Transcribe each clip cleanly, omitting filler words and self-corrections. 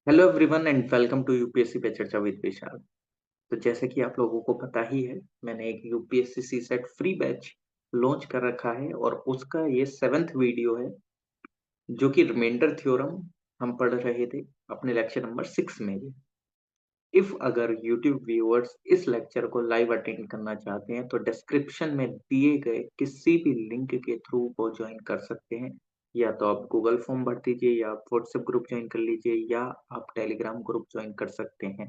Hello everyone and welcome to UPSC पे चर्चा with विशाल। तो जैसे कि आप लोगों को पता ही है, मैंने एक UPSC CSAT free batch launch कर रखा है और उसका ये 7th वीडियो है, जो कि रिमाइंडर थ्योरम हम पढ़ रहे थे अपने लेक्चर नंबर 6 में। इफ अगर यूट्यूब व्यूअर्स इस लेक्चर को लाइव अटेंड करना चाहते हैं तो डिस्क्रिप्शन में दिए गए किसी भी लिंक के थ्रू वो ज्वाइन कर सकते हैं। या तो आप गूगल फॉर्म भर दीजिए, या आप व्हाट्सएप ग्रुप ज्वाइन कर लीजिए, या आप टेलीग्राम ग्रुप ज्वाइन कर सकते हैं।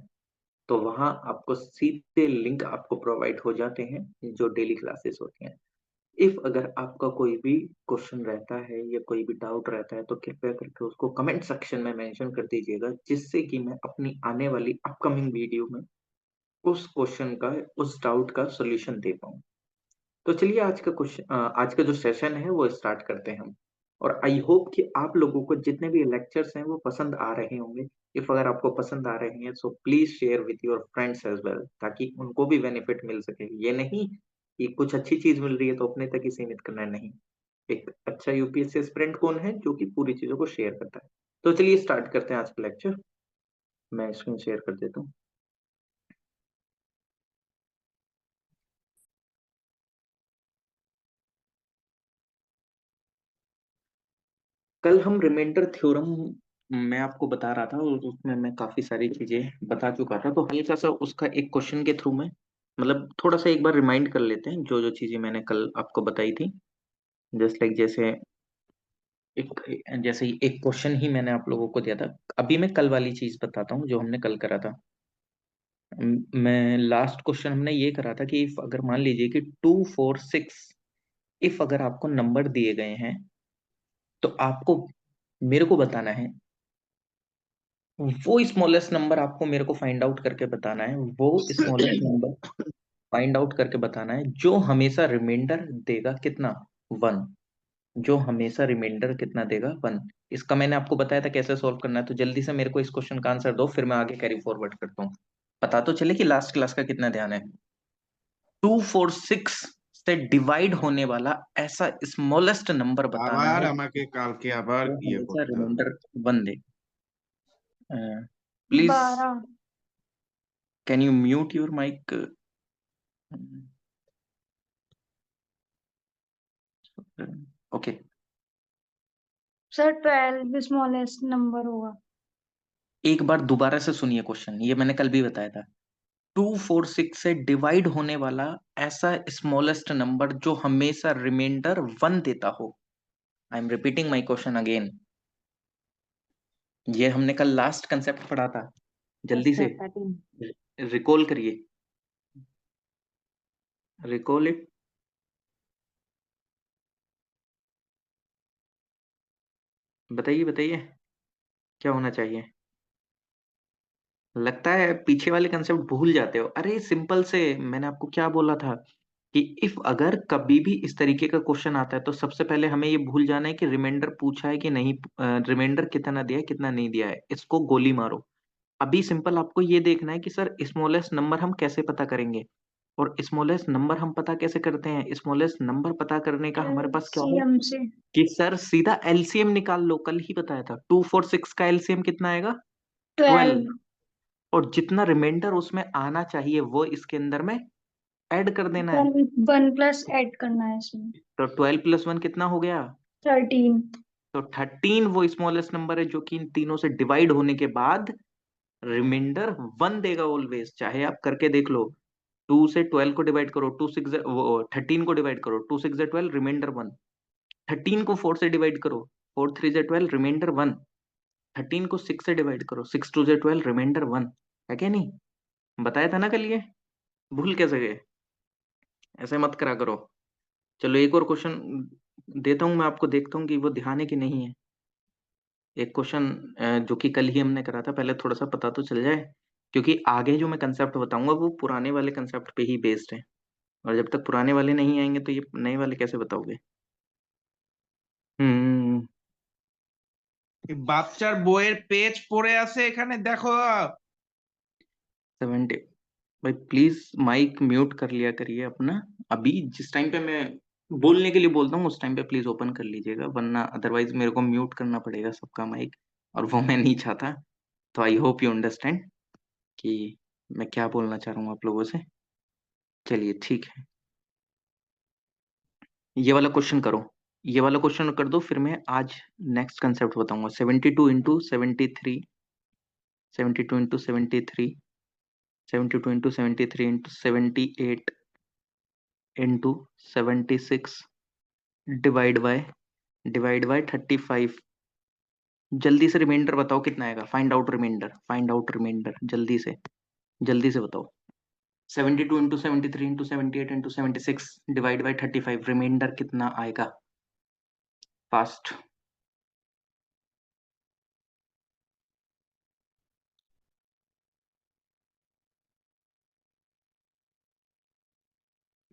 तो वहां आपको सीधे लिंक आपको प्रोवाइड हो जाते हैं जो डेली क्लासेस होती हैं। इफ अगर आपका कोई भी क्वेश्चन रहता है या कोई भी डाउट रहता है तो कृपया करके उसको कमेंट सेक्शन में मेंशन कर दीजिएगा, जिससे कि मैं अपनी आने वाली अपकमिंग वीडियो में उस क्वेश्चन का, उस डाउट का सॉल्यूशन दे पाऊँ। तो चलिए आज का जो सेशन है वो स्टार्ट करते हैं हम। और आई होप कि आप लोगों को जितने भी लेक्चर्स हैं वो पसंद आ रहे होंगे। इफ अगर आपको पसंद आ रहे हैं so please share with your friends as well, ताकि उनको भी बेनिफिट मिल सके। ये नहीं कि कुछ अच्छी चीज मिल रही है तो अपने तक ही सीमित करना है, नहीं। एक अच्छा यूपीएससी एस्पिरेंट कौन है जो कि पूरी चीजों को शेयर करता है। तो चलिए स्टार्ट करते हैं आज का लेक्चर। मैं स्क्रीन शेयर कर देता हूँ। कल हम रिमाइंडर थ्योरम मैं आपको बता रहा था और उसमें मैं काफी सारी चीजें बता चुका था, तो हल्का सा उसका एक क्वेश्चन के थ्रू में, मतलब थोड़ा सा एक बार रिमाइंड कर लेते हैं जो जो चीजें मैंने कल आपको बताई थी। जस्ट लाइक एक जैसे ही एक क्वेश्चन ही मैंने आप लोगों को दिया था। अभी मैं कल वाली चीज बताता हूँ जो हमने कल करा था। मैं लास्ट क्वेश्चन हमने ये करा था कि इफ अगर मान लीजिए कि 2 4 6, इफ अगर आपको नंबर दिए गए हैं तो आपको मेरे को बताना है, वो स्मॉलेस्ट नंबर आपको मेरे को फाइंड आउट करके बताना है, वो स्मॉलेस्ट नंबर फाइंड आउट करके बताना है जो हमेशा रिमाइंडर देगा कितना, 1। जो हमेशा रिमाइंडर कितना देगा, 1। इसका मैंने आपको बताया था कैसे सॉल्व करना है, तो जल्दी से मेरे को इस क्वेश्चन का आंसर दो, फिर मैं आगे कैरी फॉरवर्ड करता हूँ। पता तो चले कि लास्ट क्लास का कितना ध्यान है। 2 4 6 से डिवाइड होने वाला ऐसा स्मॉलेस्ट नंबर बताना আবার है আমাকে কালকে আবার जो ইয়ে हमेशा করতে হবে। रिमाइंडर 1 दे। Please 12। Can you mute your mic. Okay. Sir 12 smallest number होगा। एक बार दोबारा से सुनिए क्वेश्चन, ये मैंने कल भी बताया था। 2 4 6 से डिवाइड होने वाला ऐसा स्मॉलेस्ट नंबर जो हमेशा रिमाइंडर 1 देता हो। I am repeating my question again. ये हमने कल लास्ट कंसेप्ट पढ़ा था, जल्दी से 13। रिकॉल करिए, रिकॉल इट। बताइए बताइए, क्या होना चाहिए। लगता है पीछे वाले कंसेप्ट भूल जाते हो। अरे सिंपल से मैंने आपको क्या बोला था कि इफ अगर कभी भी इस तरीके का क्वेश्चन आता है तो सबसे पहले हमें ये भूल जाना है कि रिमाइंडर पूछा है कि नहीं, रिमाइंडर कितना दिया है कितना नहीं दिया है, इसको गोली मारो। अभी सिंपल आपको ये देखना है कि सर स्मॉलेस्ट नंबर हम कैसे पता करेंगे। और स्मॉलेस्ट नंबर हम पता कैसे करते हैं, स्मॉलेस्ट नंबर पता करने का हमारे पास क्या है एलसीएम से कि सर सीधा एलसीएम निकाल लो। कल ही बताया था 2 4 6 का एलसीएम कितना आएगा, 12। 12। और जितना रिमाइंडर उसमें आना चाहिए वो इसके अंदर में ऐड कर देना है। 1 प्लस ऐड करना है इसमें। तो 12 + 1 कितना हो गया, 13। तो 13 वो स्मॉलेस्ट नंबर है जो कि इन तीनों से डिवाइड होने के बाद रिमाइंडर 1 देगा ऑलवेज। चाहे आप करके देख लो, 2 से 12 को डिवाइड करो, 13 को डिवाइड करो, 2 6 12 रिमाइंडर 1। 13 को 4 से डिवाइड करो, 4 3 12 रिमाइंडर 1। 13 को 6 से डिवाइड करो, 6 2 12 रिमाइंडर 1। है क्या नहीं, बताया था ना कल ये, भूल कैसे गए। ऐसे मत करा करो। चलो एक और क्वेश्चन देता हूं मैं आपको, देखता हूँ कि वो ध्यान है कि नहीं है। एक क्वेश्चन जो कि कल ही हमने करा था, पहले थोड़ा सा पता तो चल जाए, क्योंकि आगे जो मैं कंसेप्ट बताऊंगा वो पुराने वाले कंसेप्ट पे ही बेस्ड है। और जब तक पुराने वाले नहीं आएंगे तो ये नए वाले कैसे बताओगे। हम्म। বাচ্চার বইয়ের পেজ পড়ে আছে এখানে দেখো। 70। भाई प्लीज माइक म्यूट कर लिया करिए अपना। अभी जिस टाइम पे मैं बोलने के लिए बोलता हूँ उस टाइम पे प्लीज ओपन कर लीजिएगा, वरना अदरवाइज मेरे को म्यूट करना पड़ेगा सबका माइक, और वो मैं नहीं चाहता। तो आई होप यू अंडरस्टैंड कि मैं क्या बोलना चाह रहा हूँ आप लोगों से। चलिए ठीक है, ये वाला क्वेश्चन करो, ये वाला क्वेश्चन कर दो, फिर मैं आज नेक्स्ट कंसेप्ट बताऊंगा। 72 into 73, 72 into 73, 72 into 73 into 78 into 76 divide by 35। जल्दी से रिमाइंडर बताओ कितना आएगा, फाइंड आउट रिमाइंडर जल्दी से बताओ। 72 into 73 into 78 into 76 divide by 35, reminder कितना आएगा? फास्ट।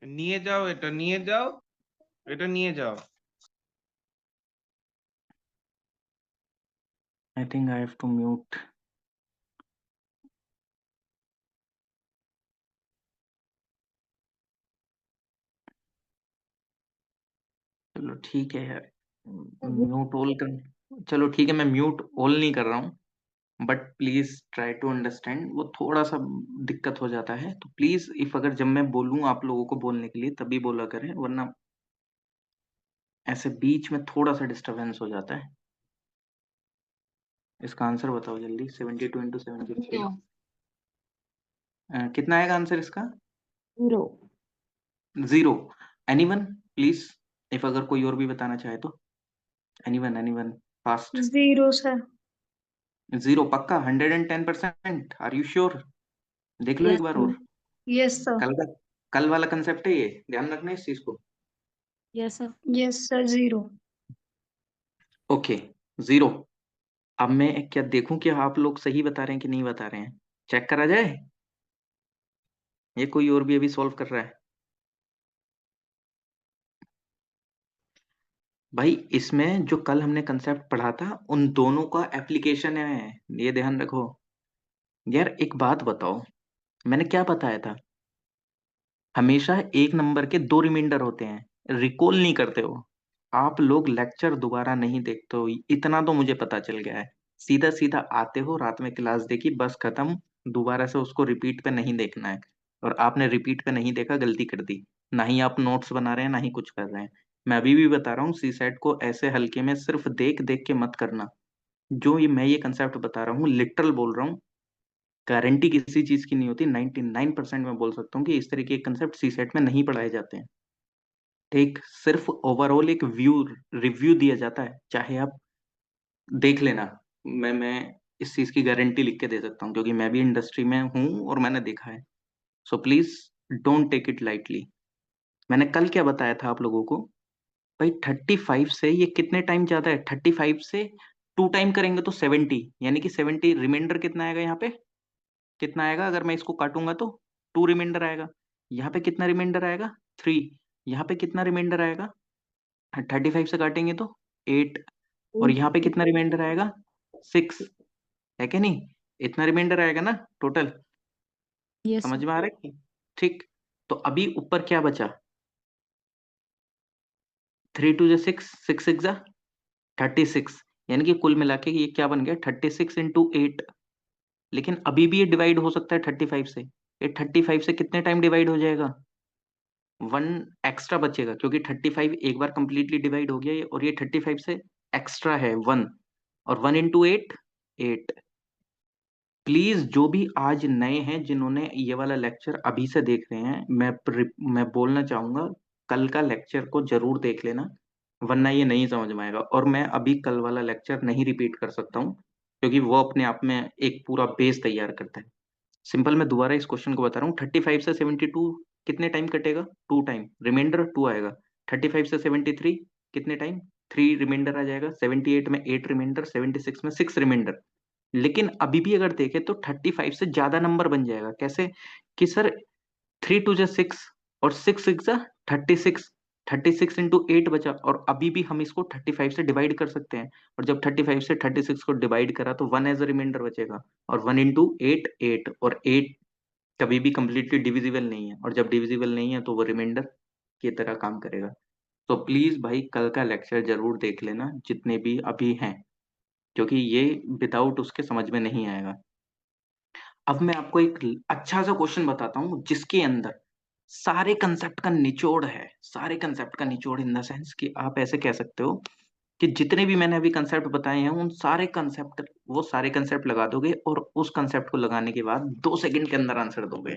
নিয়ে যাও, এটা নিয়ে যাও, এটা নিয়ে যাও। I think I have to mute. चलो ठीक है यार, म्यूट ऑल कर। चलो ठीक है, मैं म्यूट ऑल नहीं कर रहा हूँ, but please try to understand, वो थोड़ा सा दिक्कत हो जाता है, तो प्लीज इफ अगर जब मैं बोलूँ आप लोगों को बोलने के लिए तभी बोला करें, वरना ऐसे बीच में थोड़ा सा डिस्टरबेंस हो जाता है। इसका आंसर बताओ जल्दी। 72 into 73 कितना आएगा आंसर इसका? 0। 0। एनीवन प्लीज, इफ अगर कोई और भी बताना चाहे तो। Anyone fast. 0 सर। 0 पक्का? 110%? Are you sure? देख लो यस एक बार सर। और। Yes sir. कल का, कल वाला कंसेप्ट है ये, ध्यान रखना इस चीज को। Yes sir. Yes sir 0। Okay 0। अब मैं क्या देखूं कि आप लोग सही बता रहे हैं कि नहीं बता रहे हैं, चेक करा जाए? ये कोई और भी अभी सॉल्व कर रहा है? भाई इसमें जो कल हमने कंसेप्ट पढ़ा था उन दोनों का एप्लीकेशन है, ये ध्यान रखो। यार एक बात बताओ, मैंने क्या बताया था? हमेशा एक नंबर के दो रिमाइंडर होते हैं, रिकॉल नहीं करते हो आप लोग, लेक्चर दोबारा नहीं देखते हो, इतना तो मुझे पता चल गया है। सीधा सीधा आते हो, रात में क्लास देखी, बस खत्म, दोबारा से उसको रिपीट पे नहीं देखना है। और आपने रिपीट पे नहीं देखा, गलती कर दी। ना ही आप नोट्स बना रहे हैं, ना ही कुछ कर रहे हैं। मैं अभी भी बता रहा हूँ, सी सेट को ऐसे हल्के में सिर्फ देख देख के मत करना। जो ये मैं ये कंसेप्ट बता रहा हूँ, लिटरल बोल रहा हूँ, गारंटी किसी चीज की नहीं होती, 99% मैं बोल सकता हूँ कि इस तरह के कंसेप्ट सी सेट में नहीं पढ़ाए जाते हैं। ठीक, सिर्फ ओवरऑल एक रिव्यू दिया जाता है, चाहे आप देख लेना। मैं इस चीज की गारंटी लिख के दे सकता हूँ, क्योंकि मैं भी इंडस्ट्री में हूँ और मैंने देखा है। So please don't take it lightly. मैंने कल क्या बताया था आप लोगों को? भाई 35 से ये कितने टाइम ज्यादा है? 35 से 2 टाइम करेंगे तो 70, यानी कि 70 रिमाइंडर कितना आएगा यहाँ पे? कितना आएगा अगर मैं इसको काटूंगा तो? 2 रिमाइंडर आएगा। यहाँ पे कितना रिमाइंडर आएगा? 3। यहाँ पे कितना रिमाइंडर आएगा? 35 से काटेंगे तो 8। और यहाँ पे कितना रिमाइंडर आएगा? 6। है कि नहीं? इतना रिमाइंडर आएगा ना टोटल? यस समझ सर। में आ रहा है? ठीक। तो अभी ऊपर क्या बचा? 3 2 6, 6 6 36, यानी कि कुल मिला के ये क्या बन गया? 36 into 8। लेकिन अभी भी ये डिवाइड हो सकता है 35 से। ये 35 से कितने टाइम डिवाइड हो जाएगा? 1 एक्स्ट्रा बचेगा, क्योंकि 35 एक बार कंप्लीटली डिवाइड हो गया और ये 35 से एक्स्ट्रा है 1। और 1 into 8, 8। प्लीज जो भी आज नए हैं, जिन्होंने ये वाला लेक्चर अभी से देख रहे हैं, मैं बोलना चाहूंगा, कल का लेक्चर को जरूर देख लेना, वरना ये नहीं समझ में आएगा। और मैं अभी कल वाला लेक्चर नहीं रिपीट कर सकता हूँ, क्योंकि वो अपने आप में एक पूरा बेस तैयार करता है। सिंपल, मैं दोबारा इस क्वेश्चन को बता रहा हूँ। 35 से 72 कितने टाइम कटेगा? 2 टाइम, रिमाइंडर 2 आएगा। 35 से 73 कितने टाइम? 3 रिमाइंडर आ जाएगा। 78 में 8 रिमाइंडर, 76 में 6 रिमाइंडर। लेकिन अभी भी अगर देखें तो 35 से ज्यादा नंबर बन जाएगा। कैसे? कि सर 3 2 6 और 6 6 36, 36 into 8 बचा, और अभी भी हम इसको 35 से डिवाइड कर सकते हैं। और जब 35 से 36 को डिवाइड करा तो 1 एज अ रिमाइंडर बचेगा। और 1 into 8, 8, और 8 कभी भी कंप्लीटली डिविजिबल नहीं है, और जब डिविजिबल नहीं है तो वो रिमाइंडर की तरह काम करेगा। तो प्लीज भाई कल का लेक्चर जरूर देख लेना, जितने भी अभी हैं। क्योंकि ये विदाउट उसके समझ में नहीं आएगा। अब मैं आपको एक अच्छा सा क्वेश्चन बताता हूँ जिसके अंदर सारे कंसेप्ट का निचोड़ है, सारे कंसेप्ट का निचोड़ इन द सेंस कि आप ऐसे कह सकते हो कि जितने भी मैंने अभी कंसेप्ट बताए हैं उन सारे कंसेप्ट, वो सारे कंसेप्ट लगा दोगे और उस कंसेप्ट को लगाने के बाद 2 सेकंड के अंदर आंसर दोगे।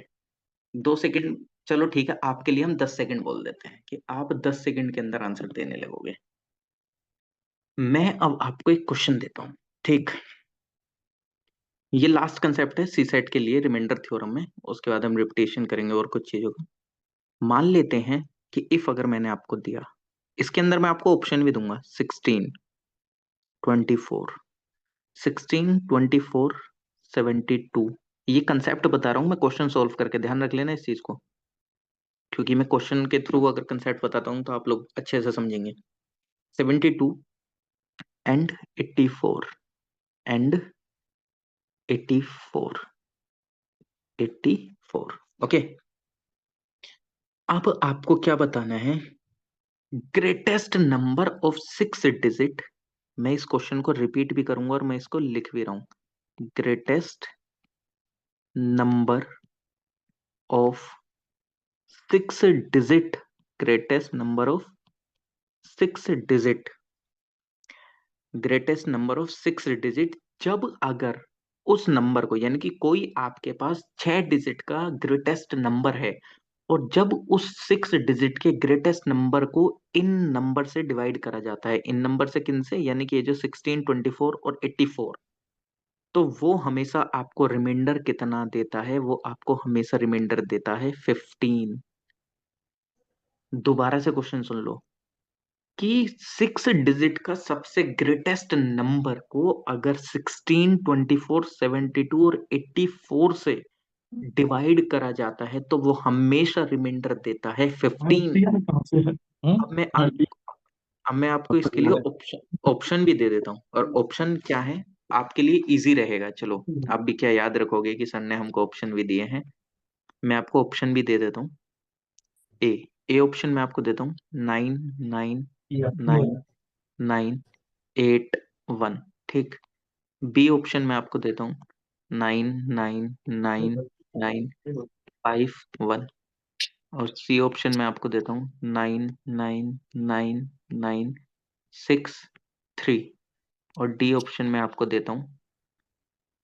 2 सेकंड, चलो ठीक है, आपके लिए हम 10 सेकंड बोल देते हैं कि आप 10 सेकंड के अंदर आंसर देने लगोगे। मैं अब आपको एक क्वेश्चन देता हूँ, ठीक। ये लास्ट कंसेप्ट है सी सेट के लिए रिमाइंडर थ्योरम में, उसके बाद हम रिपीटेशन करेंगे और कुछ चीजों का। मान लेते हैं कि इफ अगर मैंने आपको दिया, इसके अंदर मैं आपको ऑप्शन भी दूंगा 16, 24, 16, 24, 72। ये कंसेप्ट बता रहा हूं मैं, क्वेश्चन सॉल्व करके, ध्यान रख लेना इस चीज को, क्योंकि मैं क्वेश्चन के थ्रू अगर कंसेप्ट बताता हूं तो आप लोग अच्छे से समझेंगे। 72 एंड 84 एंड 84, 84, ओके। अब आपको क्या बताना है, ग्रेटेस्ट नंबर ऑफ 6 डिजिट। मैं इस क्वेश्चन को रिपीट भी करूंगा और मैं इसको लिख भी रहा हूं, greatest number of 6 digit, greatest number of 6 digit, greatest number of 6 digit. जब अगर उस नंबर को, यानी कि कोई आपके पास 6 डिजिट का ग्रेटेस्ट नंबर है, और जब उस 6 डिजिट के ग्रेटेस्ट नंबर को इन नंबर से डिवाइड करा जाता है, इन नंबर से किन से, यानी कि ये जो 16, 24 और 84, तो वो हमेशा आपको रिमाइंडर कितना देता है, वो आपको हमेशा रिमाइंडर देता है 15। दोबारा से क्वेश्चन सुन लो कि 6 डिजिट का सबसे ग्रेटेस्ट नंबर को अगर 16, 24, 72 और 84 से डिवाइड करा जाता है तो वो हमेशा रिमाइंडर देता है 15। अब मैं अब मैं आपको इसके लिए ऑप्शन ऑप्शन भी दे देता हूँ, और ऑप्शन क्या है आपके लिए इजी रहेगा। चलो, आप भी क्या याद रखोगे कि सर ने हमको ऑप्शन भी दिए हैं। मैं आपको ऑप्शन भी दे देता हूँ। ए ए ऑप्शन में आपको देता हूँ 9, 9, 9, 9, 8, 1, ठीक। बी ऑप्शन में आपको देता हूँ 9, 9, 9, 9, 5, 1। और सी ऑप्शन में आपको देता हूँ 9, 9, 9, 9, 6, 3। और डी ऑप्शन में आपको देता हूँ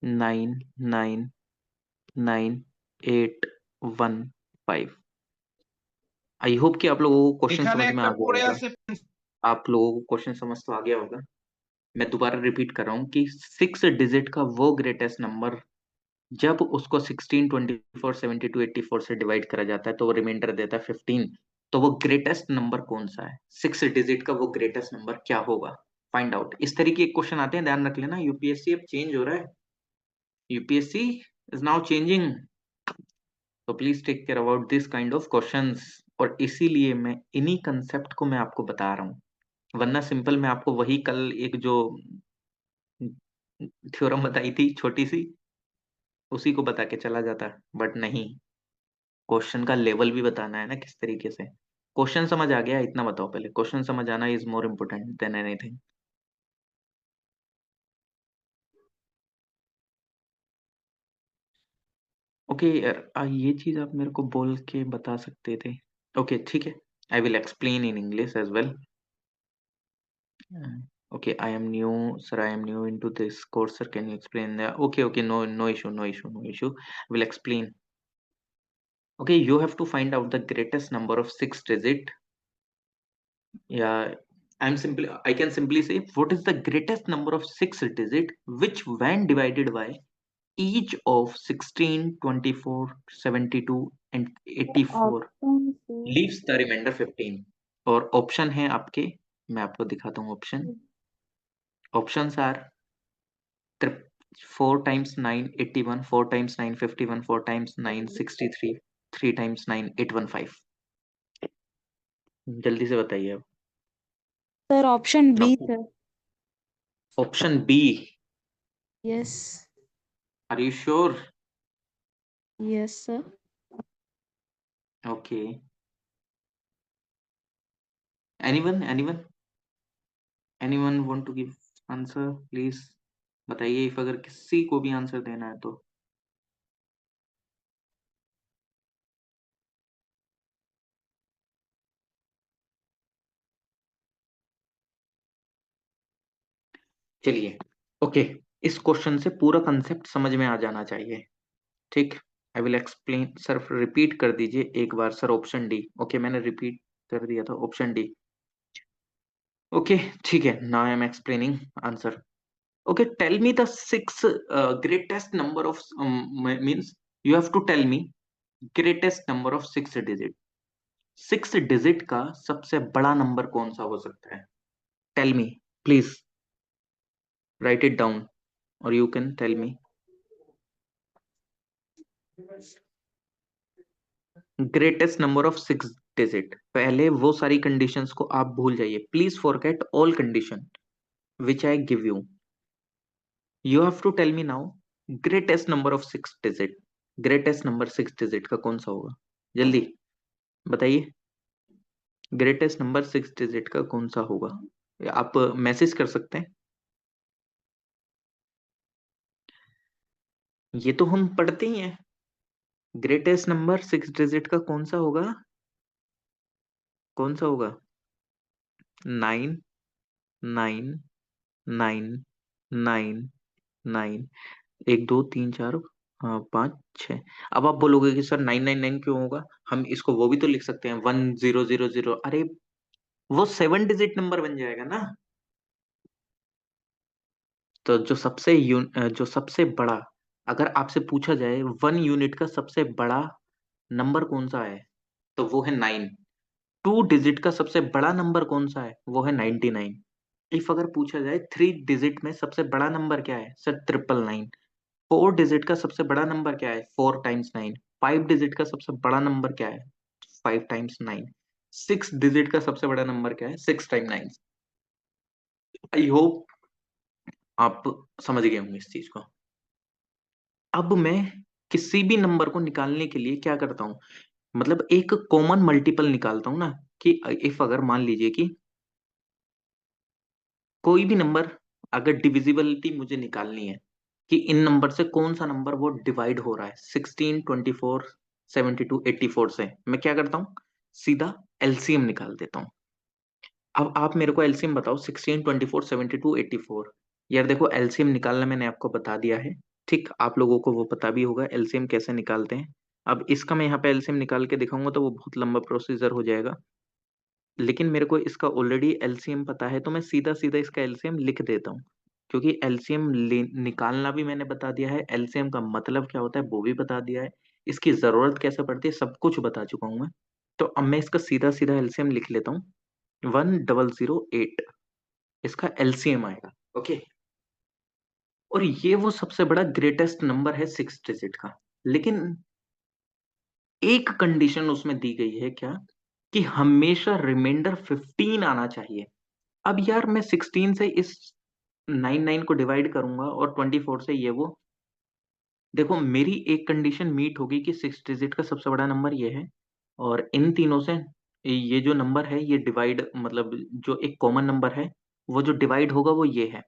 9, 9, 9, 8, 1, 5। आई होप कि आप लोगों को क्वेश्चन এখানে समझ में একটা आ गया পড়ে होगा। আছে। आप लोगों को क्वेश्चन समझ तो आ गया होगा। मैं दोबारा रिपीट कर रहा हूँ कि 6 डिजिट का वो ग्रेटेस्ट नंबर जब उसको 16, 24, 72, 84 से डिवाइड करा जाता है तो वो रिमाइंडर देता है 15। तो वो ग्रेटेस्ट नंबर कौन सा है, 6 डिजिट का वो ग्रेटेस्ट नंबर क्या होगा, फाइंड आउट। इस तरीके के क्वेश्चन आते हैं, ध्यान रख लेना। यूपीएससी अब चेंज हो रहा है, यूपीएससी इज नाउ चेंजिंग, तो please take care about this kind of questions. और इसीलिए मैं इन्हीं कंसेप्ट को मैं आपको बता रहा हूँ, वरना सिंपल मैं आपको वही कल एक जो थ्योरम बताई थी छोटी सी, उसी को बता के चला जाता, बट नहीं, क्वेश्चन का लेवल भी बताना है ना किस तरीके से। क्वेश्चन समझ आ गया इतना बताओ पहले, क्वेश्चन समझ आना is more important than anything. Okay यार, ये चीज आप मेरे को बोल के बता सकते थे। ओके ठीक है, I will explain in English as well. Okay, I am new, sir. I am new into this course, sir. Can you explain that? Okay, okay, no, no issue, no issue, no issue. Will explain. Okay, you have to find out the greatest number of 6 digit. Yeah, I can simply say, what is the greatest number of 6 digit, which when divided by each of 16, 24, 72 and 84 leaves the remainder 15. और option है आपके, मैं आपको दिखाता हूँ option. Options are 4 times 9, 81, 4 times 9, 51, 4 times 9, 63, 3 times 9, 815। जल्दी से बताइए अब। सर ऑप्शन बी आपको sir. Option B, yes. Are you sure? Yes sir. Okay, anyone anyone anyone want to give answer please? बताइए इफ अगर किसी को भी आंसर देना है तो। चलिए, ओके, इस क्वेश्चन से पूरा कंसेप्ट समझ में आ जाना चाहिए। ठीक, I will explain. Sir repeat कर दीजिए एक बार सर, ऑप्शन डी। ओके, मैंने रिपीट कर दिया था, ऑप्शन डी। ओके, ठीक है, now I am explaining answer. Okay, tell me the six greatest number of, means you have to tell me greatest number of six digit. Six digit का सबसे बड़ा number कौन सा हो सकता है? Tell me, please write it down और you can tell me. Greatest number of six digit. पहले वो सारी कंडीशंस को आप भूल जाइए, please forget all condition which I give you. You have to tell me now greatest number of six digit. Greatest number six digit का कौन सा होगा? जल्दी बताइए, ग्रेटेस्ट नंबर सिक्स डिजिट का कौन सा होगा? आप मैसेज कर सकते हैं। ये तो हम पढ़ते ही हैं। ग्रेटेस्ट नंबर सिक्स डिजिट का कौन सा होगा? कौन सा होगा? Nine, nine, nine, nine, nine, एक दो तीन चार, हाँ पाँच छः। अब आप बोलोगे कि सर 999 क्यों होगा? हम इसको वो भी तो लिख सकते हैं, 1000। अरे वो सेवन डिजिट नंबर बन जाएगा ना। तो जो सबसे बड़ा, अगर आपसे पूछा जाए वन यूनिट का सबसे बड़ा नंबर कौन सा है, तो वो है नाइन। टू डिजिट का सबसे बड़ा नंबर कौन सा है? वो है 99। इफ अगर पूछा जाए थ्री डिजिट में सबसे बड़ा नंबर क्या है, सर 999। फोर डिजिट का सबसे बड़ा नंबर क्या है? 4 टाइम्स 9। फाइव डिजिट का सबसे बड़ा नंबर क्या है? 5 टाइम्स 9। सिक्स डिजिट का सबसे बड़ा नंबर क्या है? 6 टाइम 9। आई होप आप समझ गए होंगे इस चीज को। अब मैं किसी भी नंबर को निकालने के लिए क्या करता हूँ, मतलब एक कॉमन मल्टीपल निकालता हूँ ना। कि इफ अगर मान लीजिए कि कोई भी नंबर, अगर डिविजिबिलिटी मुझे निकालनी है कि इन नंबर से कौन सा नंबर वो डिवाइड हो रहा है, 16, 24, 72, 84 से, मैं क्या करता हूँ, सीधा एलसीएम निकाल देता हूँ। अब आप मेरे को एलसीएम बताओ, 16, 24, 72, 84। यार देखो, एलसीएम निकालना मैंने आपको बता दिया है। ठीक, आप लोगों को वो पता भी होगा एलसीएम कैसे निकालते हैं। अब इसका मैं यहाँ पे एलसीएम निकाल के दिखाऊंगा तो वो बहुत लंबा प्रोसीजर हो जाएगा। लेकिन मेरे को इसका ऑलरेडी एलसीएम पता है, तो मैं सीधा सीधा इसका एलसीएम लिख देता हूँ। क्योंकि एलसीएम निकालना भी मैंने बता दिया है, एलसीएम का मतलब क्या होता है वो भी बता दिया है, इसकी जरूरत कैसे पड़ती है सब कुछ बता चुका हूँ मैं। तो अब मैं इसका सीधा सीधा एलसीएम लिख लेता हूँ। 1008 इसका एलसीएम आएगा। ओके, और ये वो सबसे बड़ा ग्रेटेस्ट नंबर है सिक्स डिजिट का। लेकिन एक कंडीशन उसमें दी गई है क्या, कि हमेशा रिमाइंडर 15 आना चाहिए। अब यार मैं 16 से इस 99 को डिवाइड करूंगा और 24 से ये वो, देखो मेरी एक कंडीशन मीट होगी कि सिक्स डिजिट का सबसे बड़ा नंबर ये है, और इन तीनों से ये जो नंबर है ये डिवाइड, मतलब जो एक कॉमन नंबर है वो जो डिवाइड होगा वो ये है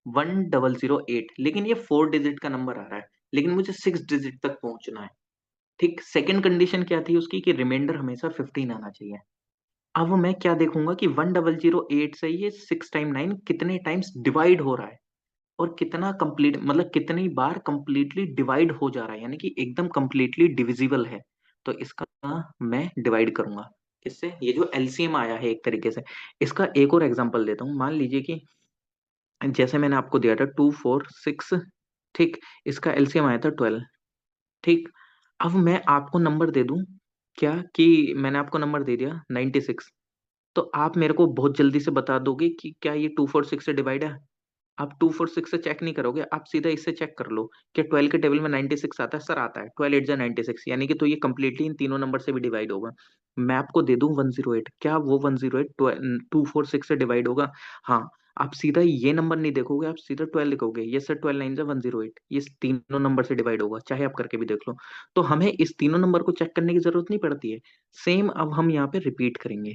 1008। लेकिन ये फोर डिजिट का नंबर आ रहा है, लेकिन मुझे सिक्स डिजिट तक पहुंचना है। ठीक, सेकंड कंडीशन क्या थी उसकी, कि रिमाइंडर हमेशा 15 आना चाहिए। अब मैं क्या देखूंगा कि 1008 से ये 6 टाइम 9 कितने टाइम्स डिवाइड हो रहा है, और कितना कंप्लीट, मतलब कितनी बार कंप्लीटली डिवाइड हो जा रहा है, यानी कि एकदम कंप्लीटली डिविजिबल है। तो इसका मैं डिवाइड करूंगा किससे, ये जो एलसीएम आया है एक तरीके से। इसका एक और एग्जांपल देता हूँ, मान लीजिए कि जैसे मैंने आपको दिया था 2 4 6। ठीक, इसका एलसीएम आया था 12। ठीक, अब मैं आपको नंबर दे दूं क्या, कि मैंने आपको नंबर दे दिया 96, तो आप मेरे को बहुत जल्दी से बता दोगे कि क्या ये 246 से डिवाइड है? आप 246 से चेक नहीं करोगे, आप सीधा इससे चेक कर लो कि 12 के टेबल में 96 आता है। सर आता है, 12 8 जा 96, यानी कि तो ये कंप्लीटली इन तीनों नंबर से भी डिवाइड होगा। मैं आपको दे दूं 108, क्या वो 108 246 से डिवाइड होगा? हाँ। आप सीधा ये नंबर नहीं देखोगे, आप सीधा 12 लिखोगे, ये सर 12 9 जा 108, ये तीनों नंबर से डिवाइड होगा, चाहे आप करके भी देख लो। तो हमें इस तीनों नंबर को चेक करने की जरूरत नहीं पड़ती है। सेम अब हम यहाँ पे रिपीट करेंगे।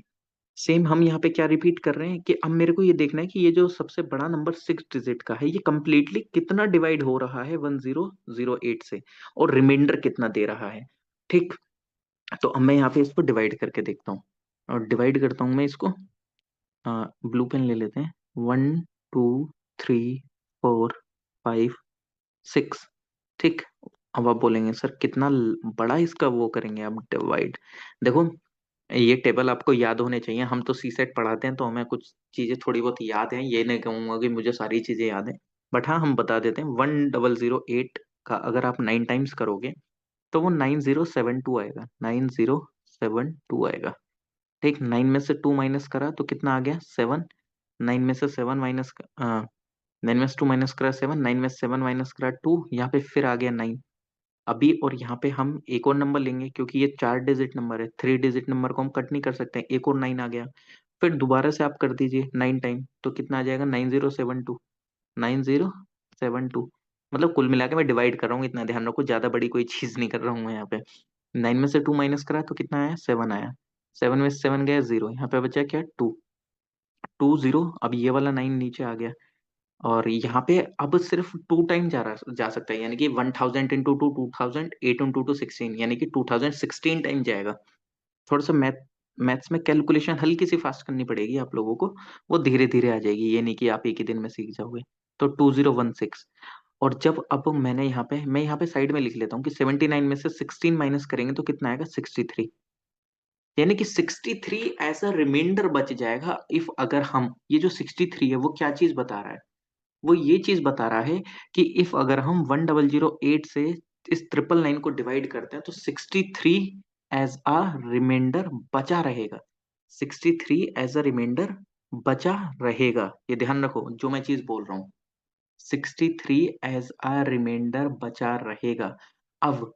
सेम हम यहाँ पे क्या रिपीट कर रहे हैं कि अब मेरे को ये देखना है कि ये जो सबसे बड़ा नंबर 6 डिजिट का है ये कंप्लीटली कितना डिवाइड हो रहा है 1008 से, और रिमाइंडर कितना दे रहा है। ठीक, तो अब मैं यहाँ पे इसको डिवाइड करके देखता हूँ, और डिवाइड करता हूँ मैं इसको। ब्लू पेन ले लेते हैं। 1 2 3 4 5 6। ठीक, अब आप बोलेंगे सर कितना बड़ा इसका वो करेंगे आप डिवाइड। देखो, ये टेबल आपको याद होने चाहिए, हम तो सी सेट पढ़ाते हैं तो हमें कुछ चीजें थोड़ी बहुत याद हैं, ये नहीं कहूंगा कि मुझे सारी चीजें याद हैं। बट हाँ, हम बता देते हैं 1008 का अगर आप 9 टाइम्स करोगे तो वो 9072 आएगा, 9072 आएगा। ठीक, 9 में से 2 माइनस करा तो कितना आ गया? 7। 9 में से 7 माइनस, 9 में से 2 माइनस करा 7, 9 में से 7 माइनस करा 2, यहाँ पे फिर आ गया 9 अभी। और यहाँ पे हम एक और नंबर लेंगे क्योंकि ये 4 डिजिट नंबर है, 3 डिजिट नंबर को हम कट नहीं कर सकते, एक और 9 आ गया। फिर दोबारा से आप कर दीजिए 9 टाइम, तो कितना आ जाएगा? 9072। 9072, मतलब कुल मिला के मैं डिवाइड कर रहा हूँ, इतना ध्यान रखो, ज्यादा बड़ी कोई चीज नहीं कर रहा हूँ मैं यहाँ पे। 9 में से 2 माइनस करा तो कितना आया? 7 आया। 7 में से 7 गया 0, यहाँ पे बचा क्या? 2। 2 0, अब ये वाला 9 नीचे आ गया, और यहाँ पे अब सिर्फ 2 टाइम जा सकता है, यानी कि 1000 × 2 2000, 8 × 2 16, यानी कि 2016 टाइम जाएगा। थोड़ा सा मैथ्स में कैलकुलेशन हल्की सी फास्ट करनी पड़ेगी आप लोगों को, वो धीरे धीरे आ जाएगी, ये नहीं कि आप एक ही दिन में सीख जाओगे। तो 2016। और जब अब मैं यहाँ पे साइड में लिख लेता हूँ कि 79 में से 16 माइनस करेंगे तो कितना आएगा? 63। यानी कि 63 एज अ रिमाइंडर बच जाएगा। इफ अगर हम ये जो 63 है वो क्या चीज बता रहा है? वो ये चीज बता रहा है कि इफ अगर हम 1008 से इस 999 को डिवाइड करते हैं तो 63 एज अ रिमाइंडर बचा रहेगा। 63 एज अ रिमाइंडर बचा रहेगा, ये ध्यान रखो जो मैं चीज बोल रहा हूँ। 63 एज अ रिमाइंडर बचा रहेगा। अब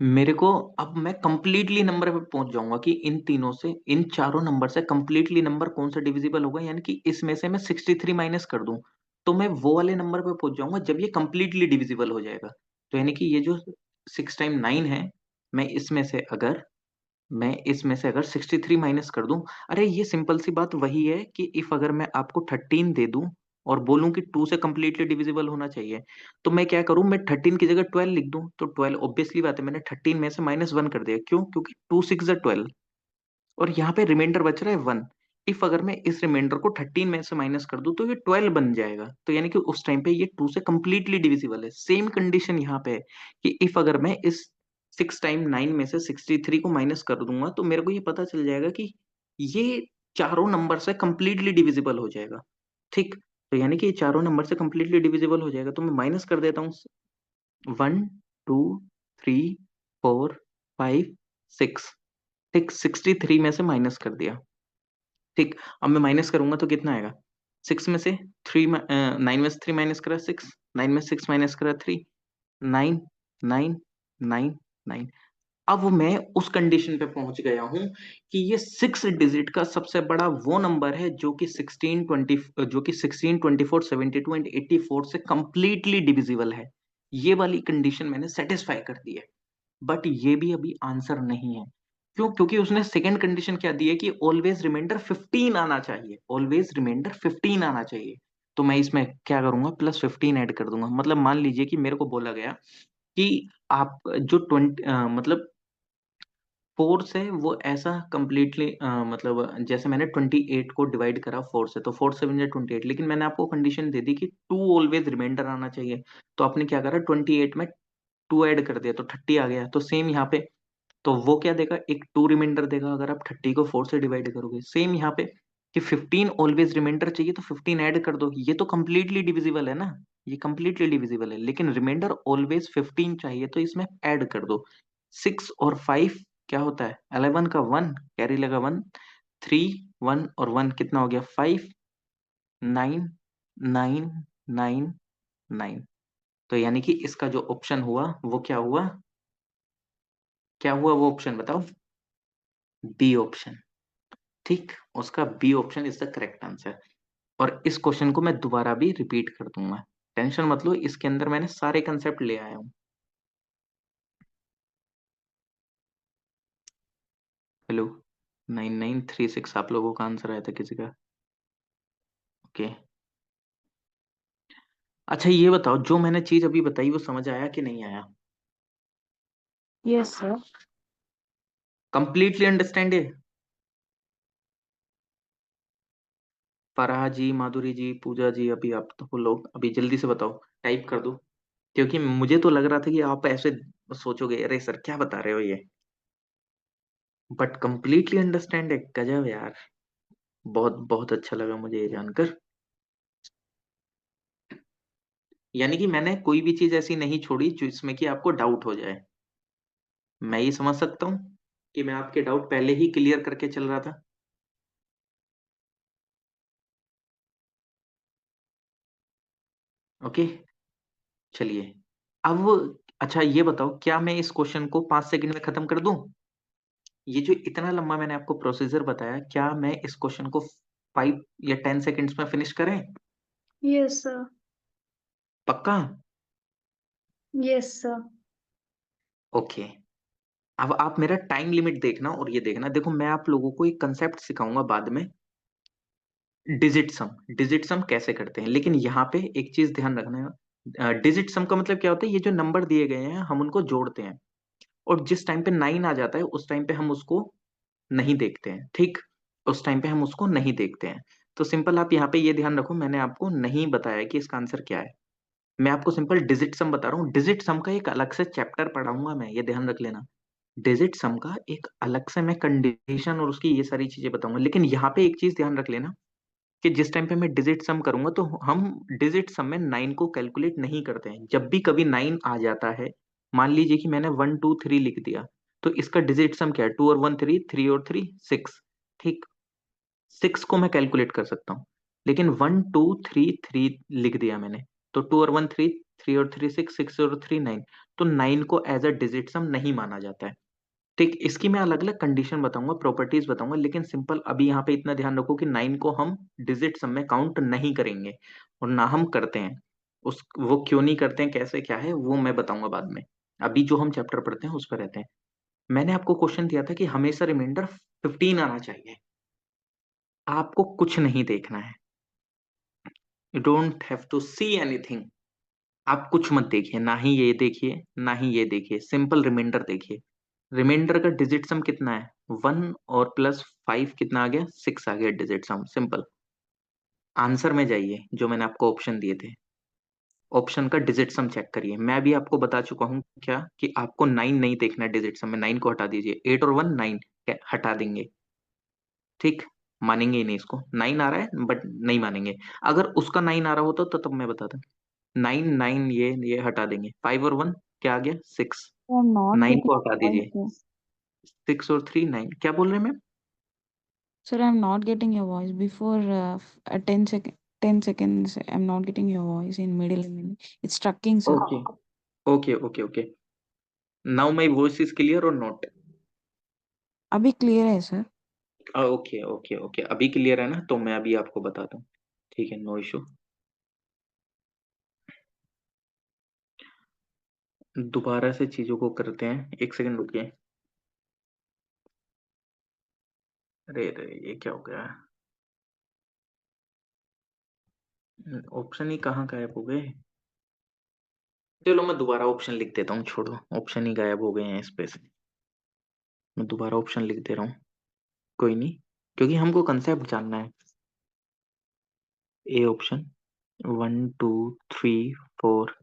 मेरे को, अब मैं कंप्लीटली नंबर पे पहुंच जाऊंगा कि इन तीनों से, इन चारों नंबर से कंप्लीटली नंबर कौन सा डिविजिबल होगा, यानी कि इसमें से मैं 63 माइनस कर दूं तो मैं वो वाले नंबर पे पहुंच जाऊंगा जब ये कंप्लीटली डिविजिबल हो जाएगा। तो यानी कि ये जो 6 टाइम 9 है, मैं इसमें से अगर मैं इसमें से अगर 63 माइनस कर दूं, अरे ये सिंपल सी बात वही है कि इफ अगर मैं आपको 13 दे दूं और बोलूं कि 2 से कंप्लीटली डिविजिबल होना चाहिए, तो मैं क्या करूं? मैं 13 की जगह 12 लिख दूं, तो 12 ऑब्वियसली बात है, मैंने 13 में से -1 कर दिया। क्यों? क्योंकि 2 6 12, और यहाँ पे रिमाइंडर बच रहा है 1। इफ अगर मैं इस रिमाइंडर को 13 में से माइनस कर दूं तो ये 12 बन जाएगा, तो यानी कि उस टाइम पे ये 2 से कंप्लीटली डिविजिबल है। सेम कंडीशन यहाँ पे है कि इफ अगर मैं इस 6 टाइम 9 में से 63 को माइनस कर दूंगा तो मेरे को ये पता चल जाएगा कि ये चारों नंबर से कंप्लीटली डिविजिबल हो जाएगा। ठीक, तो यानी कि ये चारों नंबर से कंप्लीटली डिविजिबल हो जाएगा, तो मैं माइनस कर देता हूँ। 1 2 3 4 5 6। ठीक, 63 में से माइनस कर दिया। ठीक, अब मैं माइनस करूंगा तो कितना आएगा? 6 में से 9 में से 3 माइनस करा 6, 9 में से 6 माइनस करा 3, 9 9 9 9। अब मैं उस कंडीशन पे पहुंच गया हूं कि ये 6 डिजिट का सबसे बड़ा वो नंबर है जो कि 16 24 72 एंड 84 से कंप्लीटली डिविजिबल है। ये वाली कंडीशन मैंने सेटिस्फाई कर दी है। बट ये भी अभी आंसर नहीं है। क्यों? क्योंकि उसने सेकंड कंडीशन क्या दी है कि ऑलवेज रिमाइंडर 15 आना चाहिए, ऑलवेज रिमाइंडर 15 आना चाहिए। तो मैं इसमें क्या करूंगा? +15 ऐड कर दूंगा। मतलब मान लीजिए कि मेरे को बोला गया कि आप जो 20 मतलब फोर्स है वो ऐसा कंप्लीटली, मतलब जैसे मैंने 28 को डिवाइड करा 4 से, तो 4 7 28, लेकिन मैंने आपको कंडीशन दे दी कि 2 ऑलवेज रिमाइंडर आना चाहिए। तो आपने क्या करा? 28 में 2 ऐड कर दिया तो 30 आ गया। तो सेम यहाँ पे, तो वो क्या देगा? एक 2 रिमाइंडर देगा अगर आप 30 को 4 से डिवाइड करोगे। सेम यहाँ पे कि 15 ऑलवेज रिमाइंडर चाहिए तो 15 ऐड कर दो, ये तो कंप्लीटली डिविजिबल है ना, ये कंप्लीटली डिविजिबल है, लेकिन रिमाइंडर ऑलवेज 15 चाहिए तो इसमें ऐड कर दो। 6 और 5 क्या होता है? 11 का 1 कैरी लगा 1, 3 1 और 1 कितना हो गया? 5, 9 9 9 9। तो यानी कि इसका जो ऑप्शन हुआ वो क्या हुआ? क्या हुआ वो ऑप्शन बताओ? B option. ठीक, उसका B option is the correct answer. और इस क्वेश्चन को मैं दोबारा भी रिपीट कर दूंगा, टेंशन मत लो, इसके अंदर मैंने सारे कंसेप्ट ले आया हूँ। हेलो, 9936 आप लोगों का आंसर आया था किसी का? ओके। अच्छा ये बताओ, जो मैंने चीज अभी बताई वो समझ आया कि नहीं आया? Yes, sir. कंप्लीटली अंडरस्टैंड है? फराह जी, माधुरी जी, पूजा जी, अभी आप तो लोग अभी जल्दी से बताओ, टाइप कर दो, क्योंकि मुझे तो लग रहा था कि आप ऐसे सोचोगे, अरे सर क्या बता रहे हो ये, बट कंप्लीटली अंडरस्टैंड है। गजब यार, बहुत बहुत अच्छा लगा मुझे ये जानकर। यानी कि मैंने कोई भी चीज ऐसी नहीं छोड़ी जो इसमें कि आपको डाउट हो जाए। मैं ये समझ सकता हूँ कि मैं आपके डाउट पहले ही क्लियर करके चल रहा था। ओके, चलिए। अब अच्छा ये बताओ, क्या मैं इस क्वेश्चन को 5 सेकंड में खत्म कर दूं? ये जो इतना लंबा मैंने आपको प्रोसीजर बताया, क्या मैं इस क्वेश्चन को 5 या 10 सेकंड्स में फिनिश करें? Yes, sir. पक्का? Yes, sir. ओके। अब आप मेरा टाइम लिमिट देखना और ये देखना, देखो मैं आप लोगों को एक कंसेप्ट सिखाऊंगा बाद में, डिजिट सम। डिजिट सम कैसे करते हैं, लेकिन यहाँ पे एक चीज ध्यान रखना है। डिजिट सम का मतलब क्या होता है? ये जो नंबर दिए गए हैं हम उनको जोड़ते हैं, और जिस टाइम पे 9 आ जाता है उस टाइम पे हम उसको नहीं देखते हैं, ठीक? उस टाइम पे हम उसको नहीं देखते हैं। तो सिंपल आप यहाँ पे ये ध्यान रखो, मैंने आपको नहीं बताया कि इसका आंसर क्या है। मैं आपको सिंपल डिजिट सम बता रहा हूँ। डिजिट सम का एक अलग से चैप्टर पढ़ाऊंगा मैं, ये ध्यान रख लेना। डिजिट सम का एक अलग से मैं कंडीशन और उसकी ये सारी चीजें बताऊंगा, लेकिन यहाँ पे एक चीज ध्यान रख लेना कि जिस टाइम पे मैं डिजिट सम करूंगा तो हम डिजिट सम में 9 को कैलकुलेट नहीं करते हैं। जब भी कभी 9 आ जाता है, मान लीजिए कि मैंने 1 2 3 लिख दिया, तो इसका डिजिट सम क्या है? 2 और 1 3, 3 और 3 6, ठीक? 6 को मैं कैलकुलेट कर सकता हूँ, लेकिन 1 2 3 3 लिख दिया मैंने, तो 2 और 1 3, 3 और 3 6, 6 और 3 9, तो 9 को एज अ डिजिट सम नहीं माना जाता है। ठीक, इसकी मैं अलग अलग कंडीशन बताऊंगा, प्रॉपर्टीज बताऊंगा, लेकिन सिंपल अभी यहाँ पे इतना ध्यान रखो कि 9 को हम डिजिट सम में काउंट नहीं करेंगे, और ना हम करते हैं। उस वो क्यों नहीं करते हैं, कैसे क्या है, वो मैं बताऊंगा बाद में। अभी जो हम चैप्टर पढ़ते हैं उस पर रहते हैं। मैंने आपको क्वेश्चन दिया था कि हमेशा रिमाइंडर 15 आना चाहिए, आपको कुछ नहीं देखना है, you don't have to see anything. आप कुछ मत देखिए, ना ही ये देखिए ना ही ये देखिए, सिंपल रिमाइंडर देखिए। रिमाइंडर का डिजिट सम कितना है? 1 और प्लस 5 कितना आ गया? 6 आ गया डिजिट सम, सिंपल। आंसर में जाइए, जो मैंने आपको ऑप्शन दिए थे, ऑप्शन का डिजिट सम चेक करिए। मैं भी आपको बता चुका हूं क्या, कि आपको 9 नहीं देखना है डिजिट सम में, 9 को हटा दीजिए। 8 और 1 9 हटा देंगे, ठीक? मानेंगे ही नहीं इसको, 9 आ रहा है बट नहीं मानेंगे। अगर उसका 9 आ रहा होता तो तब मैं बताता। 9 9 ये हटा देंगे। 5 और 1 क्या आ गया? 6। I'm not 9 getting को हटा your voice, दीजिए। sir. 6 और 3 9, क्या बोल रहे हैं ma'am? Sir, I'm not getting your voice before 10 seconds. I'm not getting your voice in middle. It's stucking, sir. Okay okay okay okay, now my voice is clear और not? अभी clear है sir. Okay okay okay, अभी clear है ना? तो मैं अभी आपको बताता हूँ, ठीक है, नो इशू। दोबारा से चीजों को करते हैं, एक सेकंड रुकिए। अरे अरे, ये क्या हो गया? ऑप्शन ही कहाँ गायब हो गए? चलो मैं दोबारा ऑप्शन लिख देता हूँ, छोड़ो, ऑप्शन ही गायब हो गए हैं इस पे से। मैं दोबारा ऑप्शन लिख दे रहा हूँ, कोई नहीं, क्योंकि हमको कंसेप्ट जानना है। A option 1 2 3 4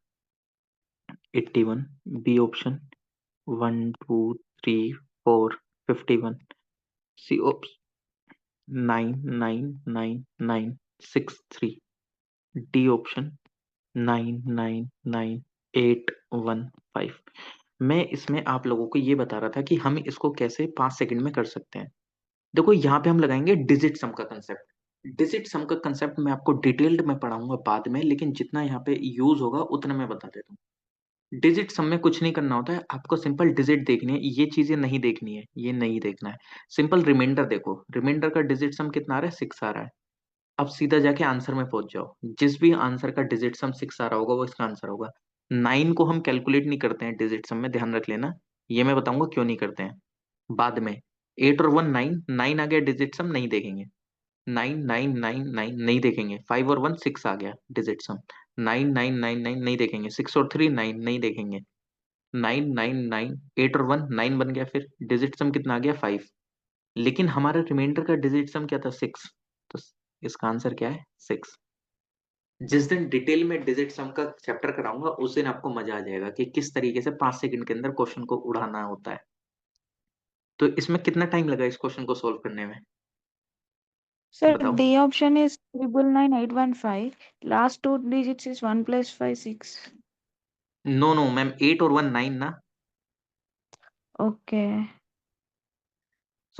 81। B option 1 2 3 4 51। C option 9 9 9 9 6 3। D option 9 9 9 8 1 5। मैं इसमें आप लोगों को ये बता रहा था कि हम इसको कैसे 5 सेकंड में कर सकते हैं। देखो यहाँ पे हम लगाएंगे डिजिट सम का कंसेप्ट। डिजिट सम का कंसेप्ट मैं आपको डिटेल्ड में पढ़ाऊंगा बाद में, लेकिन जितना यहाँ पे यूज होगा उतना मैं बता देता हूँ। डिजिट सम में कुछ नहीं करना होता है, आपको सिंपल डिजिट देखनी है, ये चीजें नहीं देखनी है, ये नहीं देखना है। सिंपल रिमाइंडर देखो, रिमाइंडर का डिजिट सम कितना आ रहा है? 6 आ रहा है। अब सीधा जाके आंसर में पहुंच जाओ, जिस भी आंसर का डिजिट सम 6 आ रहा होगा वो इसका आंसर होगा। 9 को हम कैलकुलेट नहीं करते हैं डिजिट सम में, ध्यान रख लेना। ये मैं बताऊंगा क्यों नहीं करते हैं बाद में। 8 और 1 9, 9 आ गया डिजिट सम, नहीं देखेंगे। 9 9 9 9 नहीं देखेंगे। 5 और 1 6 आ गया डिजिट सम। 9 9 9 9 नहीं देखेंगे। 6 और 3 9 नहीं देखेंगे। 9 9 9 8 और 1 9 बन गया, फिर डिजिट सम कितना आ गया 5। लेकिन हमारा रिमाइंडर का डिजिट सम क्या था 6, तो इसका आंसर क्या है 6। जिस दिन डिटेल में डिजिट सम का चैप्टर कराऊंगा उस दिन आपको मजा आ जाएगा कि किस तरीके से 5 सेकंड के अंदर क्वेश्चन को उड़ाना होता है। तो इसमें कितना टाइम लगा इस क्वेश्चन को सोल्व करने में, Sir, बताओ। D option is 99815. Last two digits is 1 plus 5 6. No no ma'am, 8 और 1 9 ना। Okay.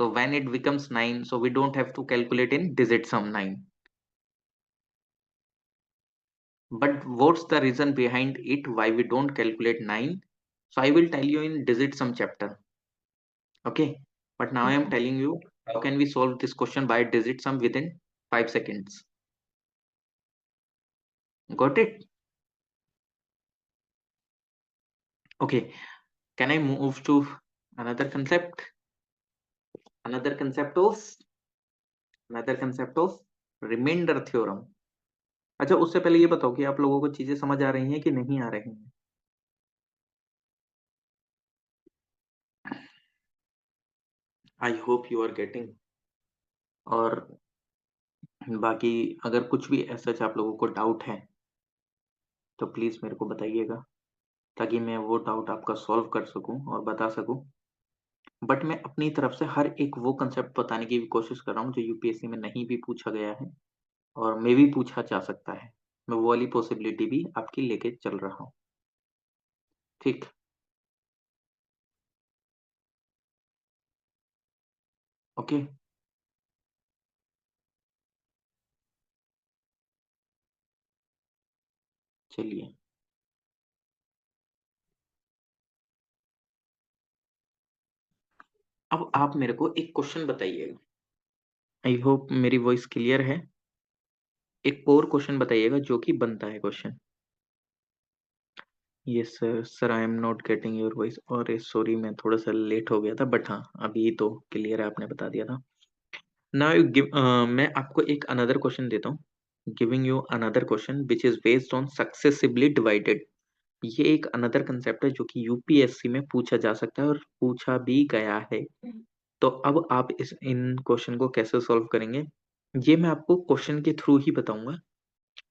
So when it becomes 9, so we don't have to calculate in digit sum 9. But what's the reason behind it why we don't calculate 9? So I will tell you in digit sum chapter. Okay. But now I am Okay. telling you how can we solve this question by digit sum within 5 seconds. Got it? Okay. Can I move to another concept? Another concept of remainder theorem. अच्छा, उससे पहले ये बताओ कि आप लोगों को चीजें समझ आ रही हैं कि नहीं आ रही हैं? I hope you are getting. और बाकी अगर कुछ भी ऐसा आप लोगों को डाउट है तो प्लीज मेरे को बताइएगा, ताकि मैं वो डाउट आपका सॉल्व कर सकूं और बता सकूं। बट मैं अपनी तरफ से हर एक वो कंसेप्ट बताने की भी कोशिश कर रहा हूँ जो यूपीएससी में नहीं भी पूछा गया है और मे भी पूछा जा सकता है। मैं वो वाली पॉसिबिलिटी भी आपकी लेके चल रहा हूँ। ठीक, ओके। चलिए, अब आप मेरे को एक क्वेश्चन बताइएगा। आई होप मेरी वॉइस क्लियर है। एक और क्वेश्चन बताइएगा जो कि बनता है question. Yes sir, sir I am not getting your voice. और सॉरी, मैं थोड़ा सा लेट हो गया था, बट हाँ अभी तो क्लियर है, आपने बता दिया था। नाउ यू गिव, मैं आपको एक अनदर क्वेश्चन देता हूँ। Giving you another question which is based on successively divided. ये एक अनदर कंसेप्ट है जो कि यूपीएससी में पूछा जा सकता है और पूछा भी गया है। तो अब आप इस इन क्वेश्चन को कैसे सॉल्व करेंगे, ये मैं आपको क्वेश्चन के थ्रू ही बताऊंगा।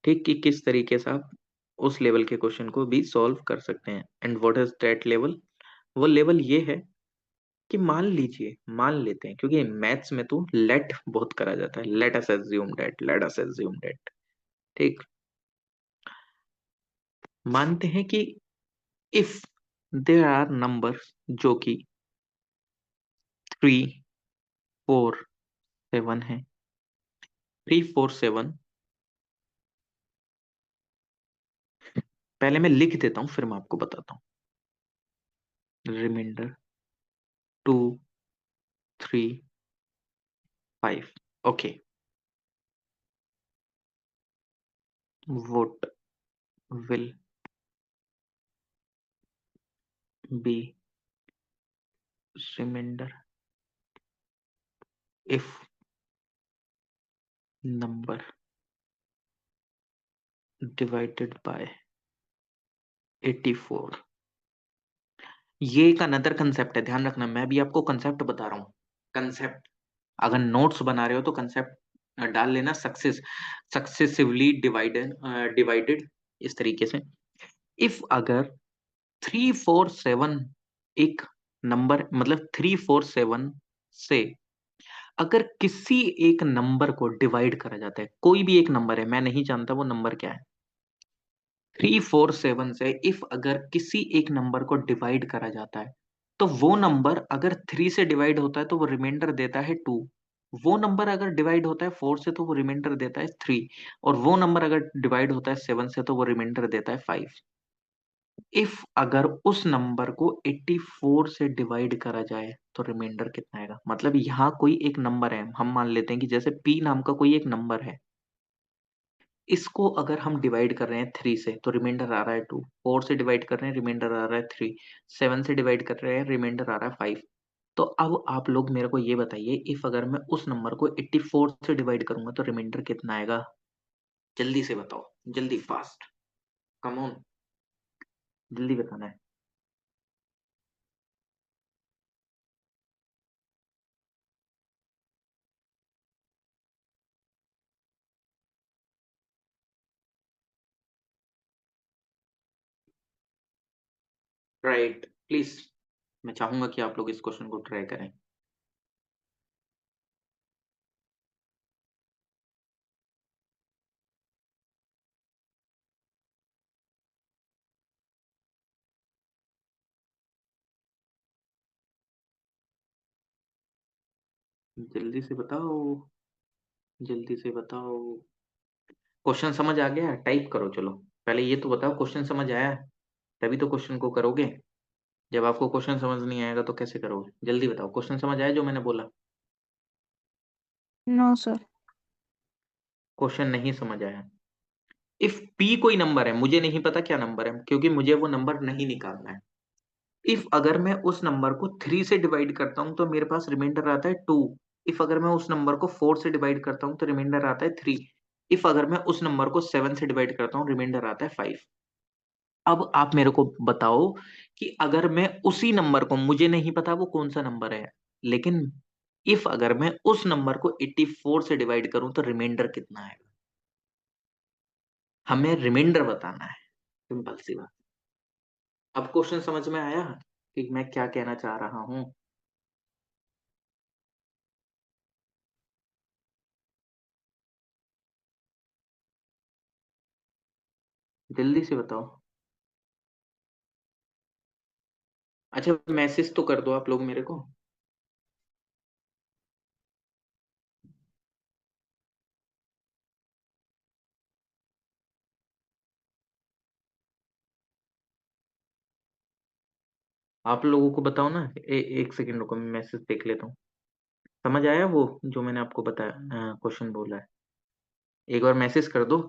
ठीक, कि किस तरीके से आप उस लेवल के क्वेश्चन को भी सॉल्व कर सकते हैं। And what is that level? वो लेवल ये है कि मान लीजिए, मान लेते हैं, क्योंकि मैथ्स में तो लेट बहुत करा जाता है, let us assume that, let us assume that. ठीक, मानते हैं कि इफ देयर आर नंबर्स जो कि 3 4 7 है, 3 4 7। पहले मैं लिख देता हूं फिर मैं आपको बताता हूँ। Reminder 2 3 5। Okay, what will be remainder if number divided by 84? ये एक अनदर कंसेप्ट है, ध्यान रखना, मैं भी आपको कंसेप्ट बता रहा हूँ। कंसेप्ट, अगर नोट्स बना रहे हो तो कंसेप्ट डाल लेना। सक्सेसिवली डिवाइडेड, डिवाइडेड इस तरीके से। इफ अगर 3 4 7 एक नंबर, मतलब 3 4 7 से अगर किसी एक नंबर को डिवाइड करा जाता है, कोई भी एक नंबर है, मैं नहीं जानता वो नंबर क्या है, 3 4 7 से इफ अगर किसी एक नंबर को डिवाइड करा जाता है, तो वो नंबर अगर 3 से डिवाइड होता है तो वो रिमाइंडर देता है 2। वो नंबर अगर डिवाइड होता है 4 से तो वो रिमाइंडर देता है 3। और वो नंबर अगर डिवाइड होता है 7 से तो वो रिमाइंडर देता है 5। इफ अगर उस नंबर को 84 से डिवाइड करा जाए तो रिमाइंडर कितना आएगा? मतलब यहाँ कोई एक नंबर है, हम मान लेते हैं कि जैसे p नाम का कोई एक नंबर है, इसको अगर हम डिवाइड कर रहे हैं 3 से तो रिमाइंडर आ रहा है 2। 4 से डिवाइड कर रहे हैं, रिमाइंडर आ रहा है 3। 7 से डिवाइड कर रहे हैं, रिमाइंडर आ रहा है 5। तो अब आप लोग मेरे को ये बताइए, इफ अगर मैं उस नंबर को 84 से डिवाइड करूंगा तो रिमाइंडर कितना आएगा? जल्दी से बताओ, जल्दी, फास्ट, कम ऑन, जल्दी बताना है। राइट, प्लीज, मैं चाहूंगा कि आप लोग इस क्वेश्चन को ट्राई करें। जल्दी से बताओ, जल्दी से बताओ। क्वेश्चन समझ आ गया? टाइप करो, चलो पहले ये तो बताओ क्वेश्चन समझ आया, तभी तो क्वेश्चन को करोगे। जब आपको क्वेश्चन समझ नहीं आएगा तो कैसे करोगे? जल्दी बताओ, क्वेश्चन समझ आया जो मैंने बोला? No, sir. क्वेश्चन नहीं समझ आया? इफ पी कोई नंबर है, मुझे नहीं पता क्या नंबर है क्योंकि मुझे वो नंबर नहीं निकालना है। इफ अगर मैं उस नंबर को 3 से डिवाइड करता हूं तो मेरे पास रिमाइंडर आता है 2। इफ अगर मैं उस नंबर को 4 से डिवाइड करता हूं तो रिमाइंडर आता है 3। इफ अगर मैं उस नंबर को 7 से डिवाइड करता हूं रिमाइंडर आता है 5। अब आप मेरे को बताओ कि अगर मैं उसी नंबर को, मुझे नहीं पता वो कौन सा नंबर है, लेकिन इफ अगर मैं उस नंबर को 84 से डिवाइड करूं तो रिमाइंडर कितना आएगा? हमें रिमाइंडर बताना है, सिंपल सी बात। अब क्वेश्चन समझ में आया कि मैं क्या कहना चाह रहा हूं? जल्दी से बताओ। अच्छा, मैसेज तो कर दो आप लोग मेरे को। आप लोगों को बताओ ना, एक सेकंड रुको, मैं मैसेज देख लेता हूँ। समझ आया वो जो मैंने आपको बताया, क्वेश्चन बोला है? एक बार मैसेज कर दो।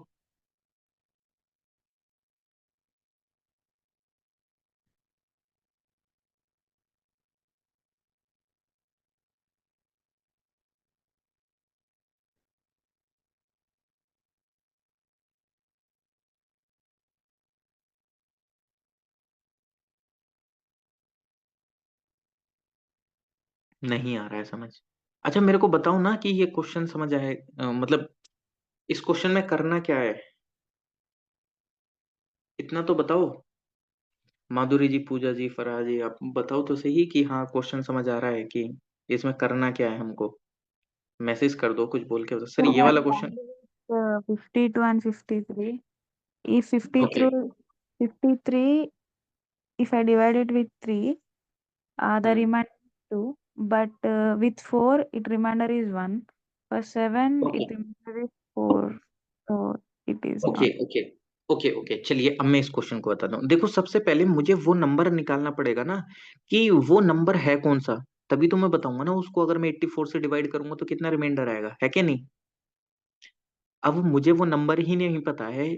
नहीं आ रहा है समझ? अच्छा मेरे को बताओ ना कि ये क्वेश्चन समझ आए, मतलब इस क्वेश्चन में करना क्या है, इतना तो बताओ। माधुरी जी, पूजा जी, फराह जी, आप बताओ तो सही कि हाँ क्वेश्चन समझ आ रहा है कि इसमें करना क्या है हमको। मैसेज कर दो, कुछ बोल के बताओ सर, So ये I वाला question. divided it, 52 and 53. If okay 53, 53, if I divide it with 3, the remainder is 2. But with 4, it remainder is 1. For 7, okay it remainder is 4. So it is okay not. Okay okay okay, चलिए अब मैं इस question को बताता हूँ। देखो सबसे पहले मुझे वो नंबर निकालना पड़ेगा ना कि वो नंबर है कौन सा, तभी तो मैं बताऊंगा ना उसको। अगर मैं 84 से डिवाइड करूंगा तो कितना रिमाइंडर आएगा, है कि नहीं? अब मुझे वो नंबर ही नहीं पता है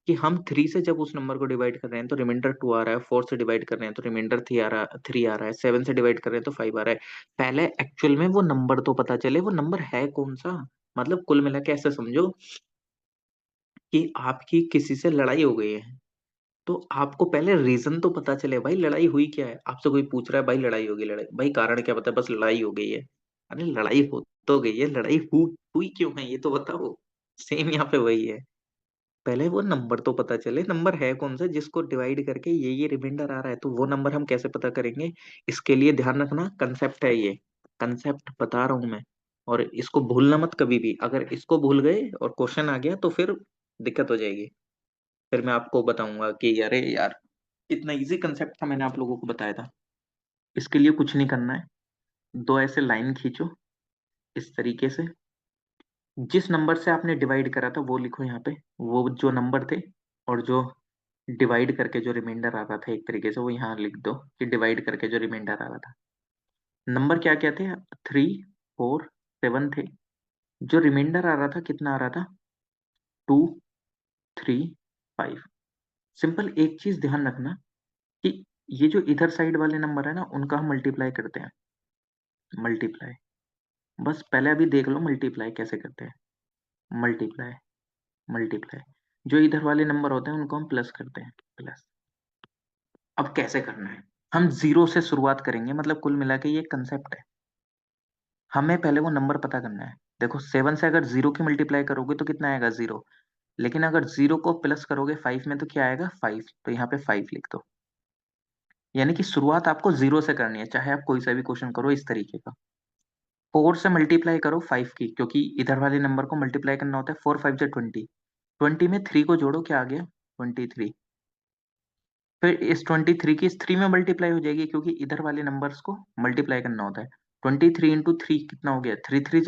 कि हम 3 से जब उस नंबर को डिवाइड कर रहे हैं तो रिमाइंडर 2 आ रहा है, 4 से डिवाइड कर रहे हैं तो रिमाइंडर 3 आ रहा है, 7 से डिवाइड कर रहे हैं तो 5 आ रहा है। पहले एक्चुअल में वो नंबर तो पता चले, वो नंबर है कौन सा। मतलब कुल मिला के ऐसे समझो कि आपकी किसी से लड़ाई हो गई है, तो आपको पहले रीजन तो पता चले, भाई लड़ाई हुई क्या है। आपसे कोई पूछ रहा है भाई लड़ाई होगी, लड़ाई भाई कारण क्या, बता, बस लड़ाई हो गई है। अरे लड़ाई हो तो गई है, लड़ाई हुई क्यों है ये तो बताओ। सेम यहाँ पे वही है, पहले वो नंबर तो पता चले, नंबर है कौन सा जिसको डिवाइड करके ये रिमाइंडर आ रहा है, तो वो नंबर हम कैसे पता करेंगे। इसके लिए ध्यान रखना, कंसेप्ट है ये, कंसेप्ट बता रहा हूं मैं। और इसको भूलना मत कभी भी, अगर इसको भूल गए और क्वेश्चन आ गया तो फिर दिक्कत हो जाएगी। फिर मैं आपको बताऊंगा कि अरे यार इतना इजी कंसेप्ट था, मैंने आप लोगों को बताया था। इसके लिए कुछ नहीं करना है, दो ऐसे लाइन खींचो इस तरीके से, जिस नंबर से आपने डिवाइड करा था वो लिखो यहाँ पे, वो जो नंबर थे, और जो डिवाइड करके जो रिमाइंडर आ रहा था एक तरीके से वो यहाँ लिख दो कि डिवाइड करके जो रिमाइंडर आ रहा था। नंबर क्या क्या थे? 3, 4, 7 थे। जो रिमाइंडर आ रहा था कितना आ रहा था? 2, 3, 5। सिंपल एक चीज ध्यान रखना कि ये जो इधर साइड वाले नंबर है ना उनका हम मल्टीप्लाई करते हैं, मल्टीप्लाई, बस पहले अभी देख लो मल्टीप्लाई कैसे करते हैं। मल्टीप्लाई, मल्टीप्लाई, जो इधर वाले नंबर होते हैं उनको हम प्लस करते हैं, प्लस। अब कैसे करना है, हम जीरो से शुरुआत करेंगे, मतलब कुल मिला के ये कंसेप्ट है। हमें पहले वो नंबर पता करना है। देखो 7 से अगर जीरो की मल्टीप्लाई करोगे तो कितना आएगा, जीरो। लेकिन अगर जीरो को प्लस करोगे 5 में तो क्या आएगा, 5। तो यहाँ पे 5 लिख दो। यानी कि शुरुआत आपको जीरो से करनी है, चाहे आप कोई सा भी क्वेश्चन करो इस तरीके का। 4 से मल्टीप्लाई करो 5 की, क्योंकि इधर वाले नंबर को मल्टीप्लाई करना होता है। 4 5 जा 20, 20 में 3 को जोड़ो, क्या आ गया, 23। फिर इस 23 की इस 3 में मल्टीप्लाई हो जाएगी, क्योंकि इधर वाले नंबर्स को मल्टीप्लाई करना होता है। 23 इंटू 3 कितना हो गया, 3 3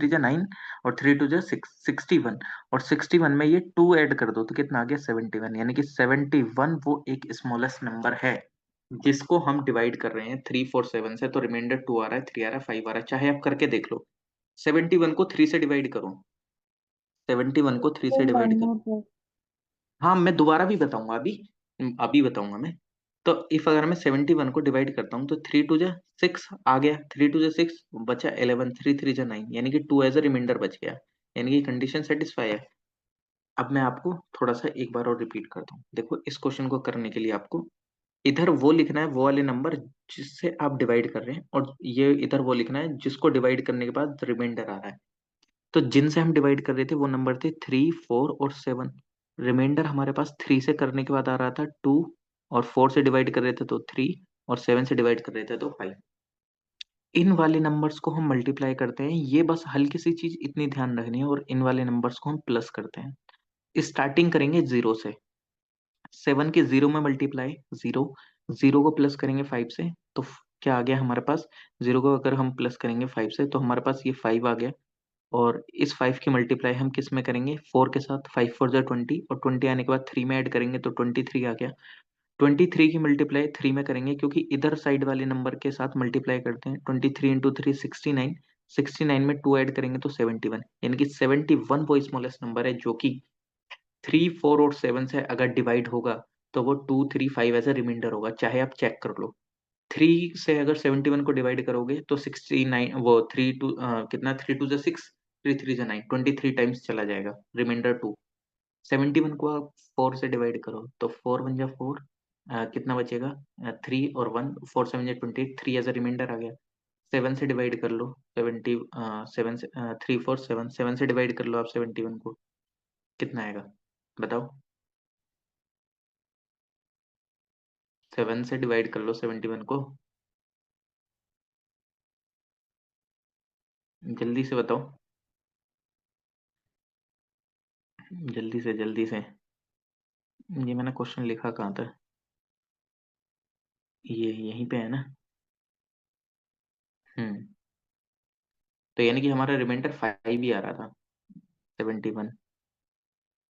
जा 9, और 3 2 जा 6, 61। और 61 में ये 2 ऐड कर दो तो कितना आ गया, 71। यानी कि 71 वो एक स्मॉलेस्ट नंबर है जिसको हम डिवाइड कर रहे हैं 3 4 7 से। तो रिमाइंडर 2 आ रहा है, 3 आ रहा है, 5 आ रहा है, चाहे आप करके देख लो। 71 को 3 से डिवाइड करो, 71 को 3 से डिवाइड करो। हाँ, मैं दोबारा भी बताऊंगा, अभी बताऊंगा मैं। तो इफ अगर मैं 71 को डिवाइड करता हूँ तो 3 2 जा 6 आ गया, 3 2 जा 6 बचा 11, 3 3 जा 9, यानी कि 2 एज अ रिमाइंडर बच गया। यानी कि कंडीशन सेटिस्फाई है। अब मैं आपको थोड़ा सा एक बार और रिपीट करता हूँ। देखो इस क्वेश्चन को करने के लिए आपको इधर वो लिखना है, वो वाले नंबर जिससे आप डिवाइड कर रहे हैं, और ये इधर वो लिखना है जिसको डिवाइड करने के बाद रिमाइंडर आ रहा है। तो जिनसे हम डिवाइड कर रहे थे वो नंबर थे 3 4 और 7। रिमाइंडर हमारे पास 3 से करने के बाद आ रहा था 2, और 4 से डिवाइड कर रहे थे तो 3, और 7 से डिवाइड कर रहे थे तो 5। इन वाले नंबर्स को हम मल्टीप्लाई करते हैं, ये बस हल्की सी चीज इतनी ध्यान रखनी है, और इन वाले नंबर्स को हम प्लस करते हैं। स्टार्टिंग करेंगे जीरो से, 7 के जीरो में मल्टीप्लाई, जीरो, जीरो को प्लस करेंगे 5 से, तो क्या आ गया हमारे पास, जीरो को अगर हम प्लस करेंगे 5 से तो हमारे पास ये 5 आ गया। और इस 5 की मल्टीप्लाई हम किस में करेंगे, 4 के साथ, 5 4 जा 20, और 20 आने के बाद 3 में ऐड करेंगे तो 23 आ गया। 23 की मल्टीप्लाई 3 में करेंगे, क्योंकि इधर साइड वाले नंबर के साथ मल्टीप्लाई करते हैं। 23 इंटू 3 69, 69 में 2 ऐड करेंगे तो 71। यानी कि 71 वो स्मॉलेस्ट नंबर है जो कि 3 4 और 7 से अगर डिवाइड होगा तो वो 2 3 5 ऐसा रिमाइंडर होगा, चाहे आप चेक कर लो। 3 से अगर 71 को डिवाइड करोगे तो 69, वो 3 2 कितना, 3 2 जा 6, 3 3 जा 9, 23 टाइम्स चला जाएगा, रिमाइंडर 2। 71 को आप 4 से डिवाइड करो तो 4 1 जा 4, कितना बचेगा, 3 और 1, 4 7 जा 20, 3 एज अ रिमाइंडर आ गया। 7 से डिवाइड कर लो 70, 7 से 3 4 7, 7 से डिवाइड कर लो आप 71 को, कितना आएगा बताओ। 7 से डिवाइड कर लो 71 को, जल्दी से बताओ, जल्दी से। ये मैंने क्वेश्चन लिखा कहाँ था, ये यहीं पे है ना। हम्म, तो यानी कि हमारा रिमाइंडर 5 ही आ रहा था, 71।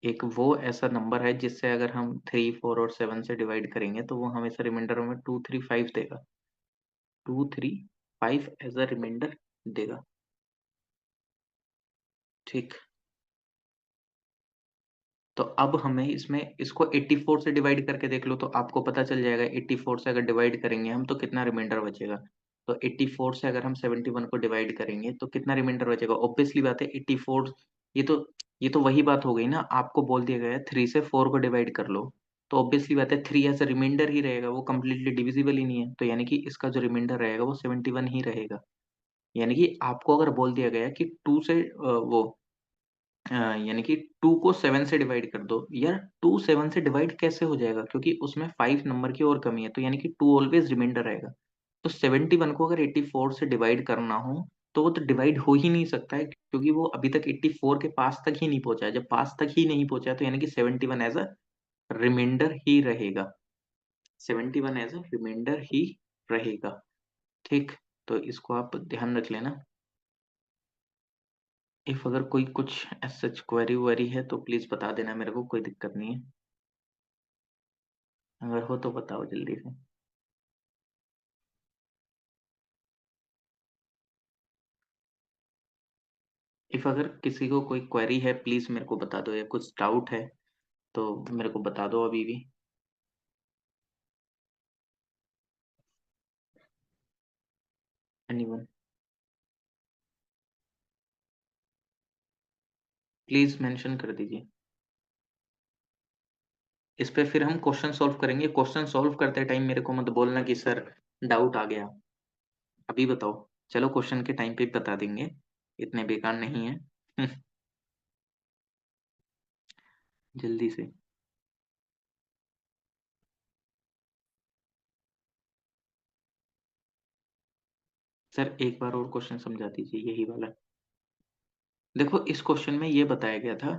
एक वो ऐसा नंबर है जिससे अगर हम 3 4 और 7 से डिवाइड करेंगे तो वो हमेशा रिमाइंडर में 2 3 5 देगा, 2 3 5 एज अ रिमाइंडर देगा। ठीक, तो अब हमें इसमें इसको 84 से डिवाइड करके देख लो तो आपको पता चल जाएगा। 84 से अगर डिवाइड करेंगे हम तो कितना रिमाइंडर बचेगा। तो 84 से अगर हम 71 को डिवाइड करेंगे तो कितना रिमाइंडर बचेगा, ऑब्वियसली बात है 84। ये तो ये तो वही बात हो गई ना, आपको बोल दिया गया है 3 से 4 को डिवाइड कर लो, तो ऑब्वियसली बात है 3 एज अ रिमाइंडर ही रहेगा, वो कंप्लीटली डिविजिबल ही नहीं है। तो यानी कि इसका जो रिमाइंडर रहेगा वो 71 ही रहेगा। यानी कि आपको अगर बोल दिया गया कि 2 से वो यानी कि 2 को 7 से डिवाइड कर दो, यार 2 7 से डिवाइड कैसे हो जाएगा, क्योंकि उसमें 5 नंबर की और कमी है, तो यानी कि 2 ऑलवेज रिमाइंडर रहेगा। तो 71 को अगर 84 से डिवाइड करना हो तो वो तो डिवाइड हो ही नहीं सकता है, क्योंकि वो अभी तक 84 के पास तक ही नहीं पहुंचा है। जब पास तक ही नहीं पहुंचा है तो यानी कि 71 एज अ रिमाइंडर ही रहेगा, 71 एज अ रिमाइंडर ही रहेगा। ठीक, तो इसको आप ध्यान रख लेना। इफ अगर कोई कुछ सच क्वेरी वेरी है तो प्लीज बता देना मेरे को, कोई दिक्कत नहीं है, अगर हो तो बताओ जल्दी से। इफ अगर किसी को कोई क्वेरी है प्लीज मेरे को बता दो, या कुछ डाउट है तो मेरे को बता दो अभी भी। एनीवन? प्लीज मेंशन कर दीजिए। इस पे फिर हम क्वेश्चन सॉल्व करेंगे। क्वेश्चन सॉल्व करते टाइम मेरे को मत बोलना कि सर डाउट आ गया। अभी बताओ। चलो क्वेश्चन के टाइम पे बता देंगे, इतने बेकार नहीं है। जल्दी से। सर एक बार और क्वेश्चन समझा दीजिए, यही वाला। देखो इस क्वेश्चन में ये बताया गया था,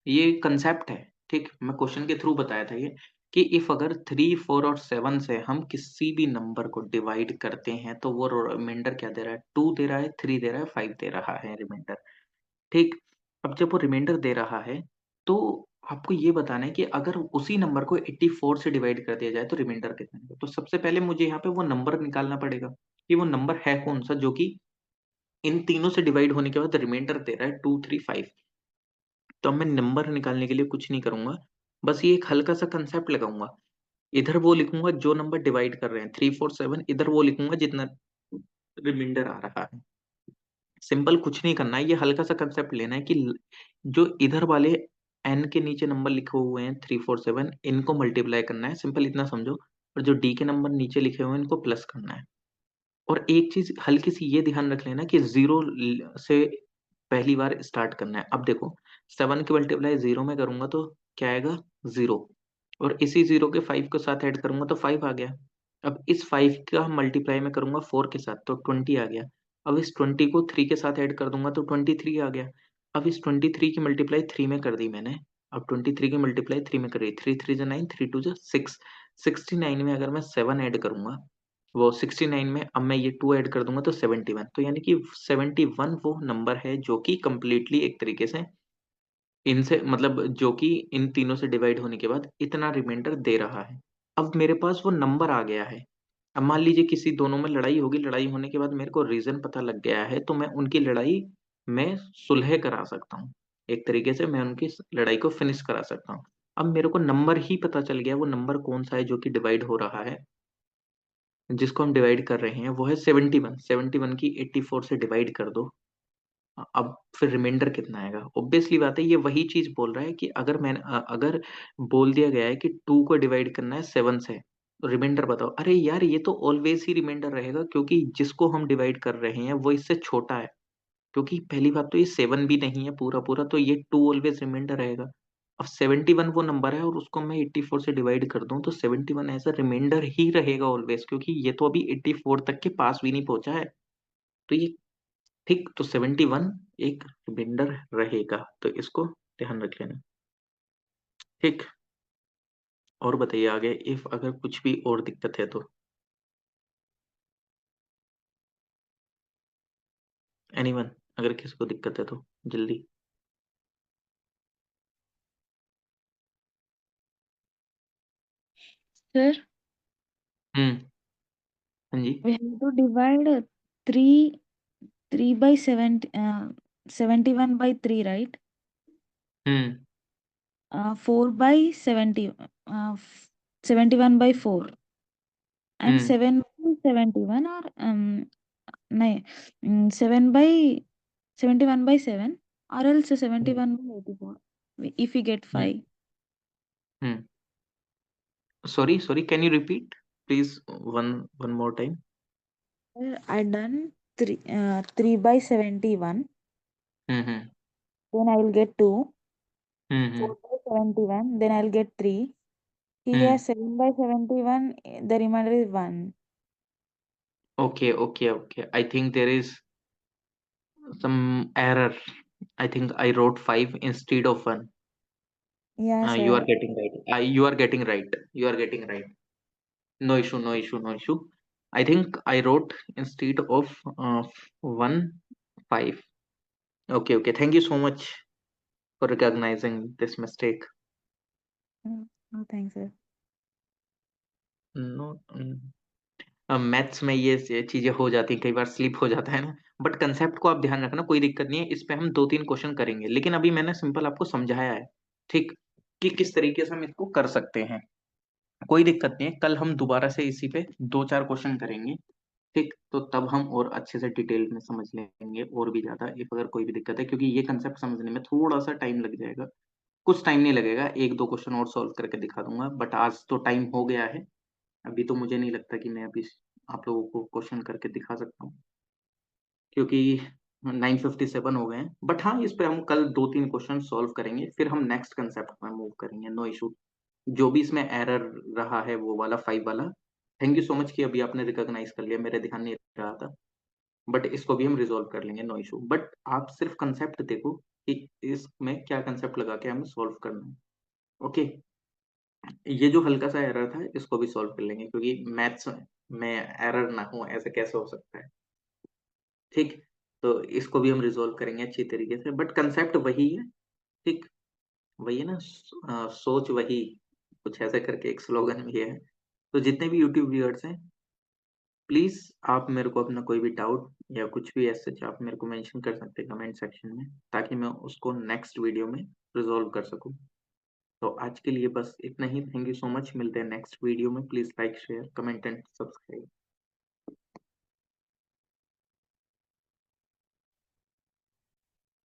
ये कंसेप्ट है, ठीक, मैं क्वेश्चन के थ्रू बताया था ये, कि इफ अगर 3, 4 और 7 से हम किसी भी नंबर को डिवाइड करते हैं तो वो रिमाइंडर क्या दे रहा है, 2 दे रहा है, 3 दे रहा है, 5 दे रहा है रिमाइंडर, ठीक। अब जब वो रिमाइंडर दे रहा है तो आपको ये बताना है कि अगर उसी नंबर को 84 से डिवाइड कर दिया जाए तो रिमाइंडर कितना है। तो सबसे पहले मुझे यहाँ पे वो नंबर निकालना पड़ेगा कि वो नंबर है कौन सा जो कि इन तीनों से डिवाइड होने के बाद रिमाइंडर दे रहा है 2, 3, 5। तो अब मैं नंबर निकालने के लिए कुछ नहीं करूंगा, बस ये एक हल्का सा कंसेप्ट लगाऊंगा। इधर वो लिखूंगा जो नंबर डिवाइड कर रहे हैं 3, 4, 7, इधर वो लिखूंगा जितना रिमाइंडर आ रहा है। सिंपल, कुछ नहीं करना है, ये हल्का सा कंसेप्ट लेना है कि जो इधर वाले एन के नीचे नंबर लिखे हुए हैं 3, 4, 7, इनको मल्टीप्लाई करना है, सिंपल इतना समझो। और जो डी के नंबर नीचे लिखे हुए हैं इनको प्लस करना है। और एक चीज हल्की सी ये ध्यान रख लेना कि जीरो से पहली बार स्टार्ट करना है। अब देखो 7 की मल्टीप्लाई जीरो में करूंगा तो क्या आएगा, जीरो। और इसी जीरो के 5 के साथ ऐड करूंगा तो 5 आ गया। अब इस 5 का मल्टीप्लाई में करूंगा 4 के साथ तो 20 आ गया। अब इस 20 को 3 के साथ ऐड कर दूंगा तो 23 आ गया। अब इस 23 की मल्टीप्लाई 3 में कर दी मैंने। अब 23 की मल्टीप्लाई 3 में करी, 3 3 जा 9, 3 2 जा 6। 69 में अगर मैं 7 ऐड करूंगा, वो 69 में अब मैं ये 2 ऐड कर दूंगा तो 71। तो यानी कि 71 वो नंबर है जो कि कंप्लीटली एक तरीके से इनसे मतलब जो कि इन तीनों से डिवाइड होने के बाद इतना रिमाइंडर दे रहा है। अब मेरे पास वो नंबर आ गया है। अब मान लीजिए किसी दोनों में लड़ाई होगी, लड़ाई होने के बाद मेरे को रीजन पता लग गया है तो मैं उनकी लड़ाई में सुलह करा सकता हूँ। एक तरीके से मैं उनकी लड़ाई को फिनिश करा सकता हूँ। अब मेरे को नंबर ही पता चल गया, वो नंबर कौन सा है जो कि डिवाइड हो रहा है, जिसको हम डिवाइड कर रहे हैं वो है 71। 71 की 84 से डिवाइड कर दो। अब फिर रिमाइंडर कितना आएगा। ऑब्वियसली बात है, ये वही चीज बोल रहा है कि अगर अगर बोल दिया गया है कि 2 को डिवाइड करना है 7 से तो रिमाइंडर बताओ, अरे यार ये तो ऑलवेज ही रिमाइंडर रहेगा क्योंकि जिसको हम डिवाइड कर रहे हैं वो इससे छोटा है। क्योंकि पहली बात तो ये 7 भी नहीं है पूरा पूरा, तो ये 2 ऑलवेज रिमाइंडर रहेगा। अब 71 वो नंबर है और उसको मैं 84 से डिवाइड कर दूं तो 71 एज अ रिमाइंडर ही रहेगा ऑलवेज, क्योंकि ये तो अभी 84 तक के पास भी नहीं पहुंचा है। तो ये ठीक, तो 71 एक रिमाइंडर रहेगा, तो इसको ध्यान रख लेना, ठीक। और बताइए आगे, इफ अगर कुछ भी और दिक्कत है तो। एनीवन? अगर किसी को दिक्कत है तो जल्दी। Sir, हाँ जी। we have to divide 3 by 71 by 3, right? Hmm 4 by 70, 71 by 4, and hmm 7 by 71, or no, 7 by 71 by 7, or else 71 by 84, if we get hmm 5. Hmm sorry sorry, can you repeat please, one one more time. I done 3 by 71, hmm then I will get 2. 4 hmm by 71, then I'll get 3. Here hmm 7 by 71, the remainder is 1. Okay okay okay, I think there is some error. I think I wrote 5 instead of 1। Yeah, You are sir. getting right. You are getting right. You are getting right. No issue, no issue, no issue. I think I wrote instead of 1, 5. Okay, okay. Thank you so much for recognizing this mistake. No, thanks, sir. No, maths में ये चीजें हो जाती हैं, कई बार slip हो जाता है ना। बट कंसेप्ट को आप ध्यान रखना, कोई दिक्कत नहीं है, इस पे हम 2-3 क्वेश्चन करेंगे, लेकिन अभी मैंने सिंपल आपको समझाया है, ठीक, कि किस तरीके से हम इसको कर सकते हैं। कोई दिक्कत नहीं है, कल हम दोबारा से इसी पे 2-4 क्वेश्चन करेंगे, ठीक, तो तब हम और अच्छे से डिटेल में समझ लेंगे और भी ज़्यादा इफ अगर कोई भी दिक्कत है, क्योंकि ये कंसेप्ट समझने में थोड़ा-सा टाइम लग जाएगा। कुछ टाइम नहीं लगेगा, 1-2 क्वेश्चन और सॉल्व करके दिखा दूँगा, बट आज तो टाइम हो गया है। अभी तो मुझे नहीं लगता कि मैं अभी आप लोगों को क्वेश्चन करके दिखा सकता हूँ, क्योंकि 9:57 हो गए हैं। बट हाँ, इस पे हम कल 2-3 क्वेश्चन सॉल्व करेंगे, फिर हम नेक्स्ट कांसेप्ट में मूव करेंगे, नो इश्यू। जो भी इसमें एरर रहा है वो वाला 5 वाला, थैंक यू सो मच कि अभी आपने रिकॉग्नाइज़ कर लिया, मेरे ध्यान नहीं रहा था। बट इसको भी हम रिज़ॉल्व कर लेंगे, नो इश्यू। बट आप सिर्फ कांसेप्ट देखो कि इसमें क्या कांसेप्ट लगा के हमें सॉल्व करना है, ओके? ये जो हल्का-सा एरर था, इसको भी सॉल्व कर लेंगे, क्योंकि मैथ्स में एरर ना हो, ऐसे कैसे हो सकता है? ठीक? तो इसको भी हम रिज़ॉल्व करेंगे अच्छी तरीके से, बट कांसेप्ट वही है, ठीक? वही है ना, सोच वही, कुछ ऐसे करके एक स्लोगन भी है। तो जितने भी यूट्यूब व्यूअर्स हैं, प्लीज़ आप मेरे को अपना कोई भी डाउट या कुछ भी एज़ सच आप मेरे को मेंशन कर सकते हैं कमेंट सेक्शन में, ताकि मैं उसको नेक्स्ट वीडियो में रिज़ॉल्व कर सकूँ। तो आज के लिए बस इतना ही। Thank you so much. मिलते हैं नेक्स्ट वीडियो में। Please like, share, comment and subscribe.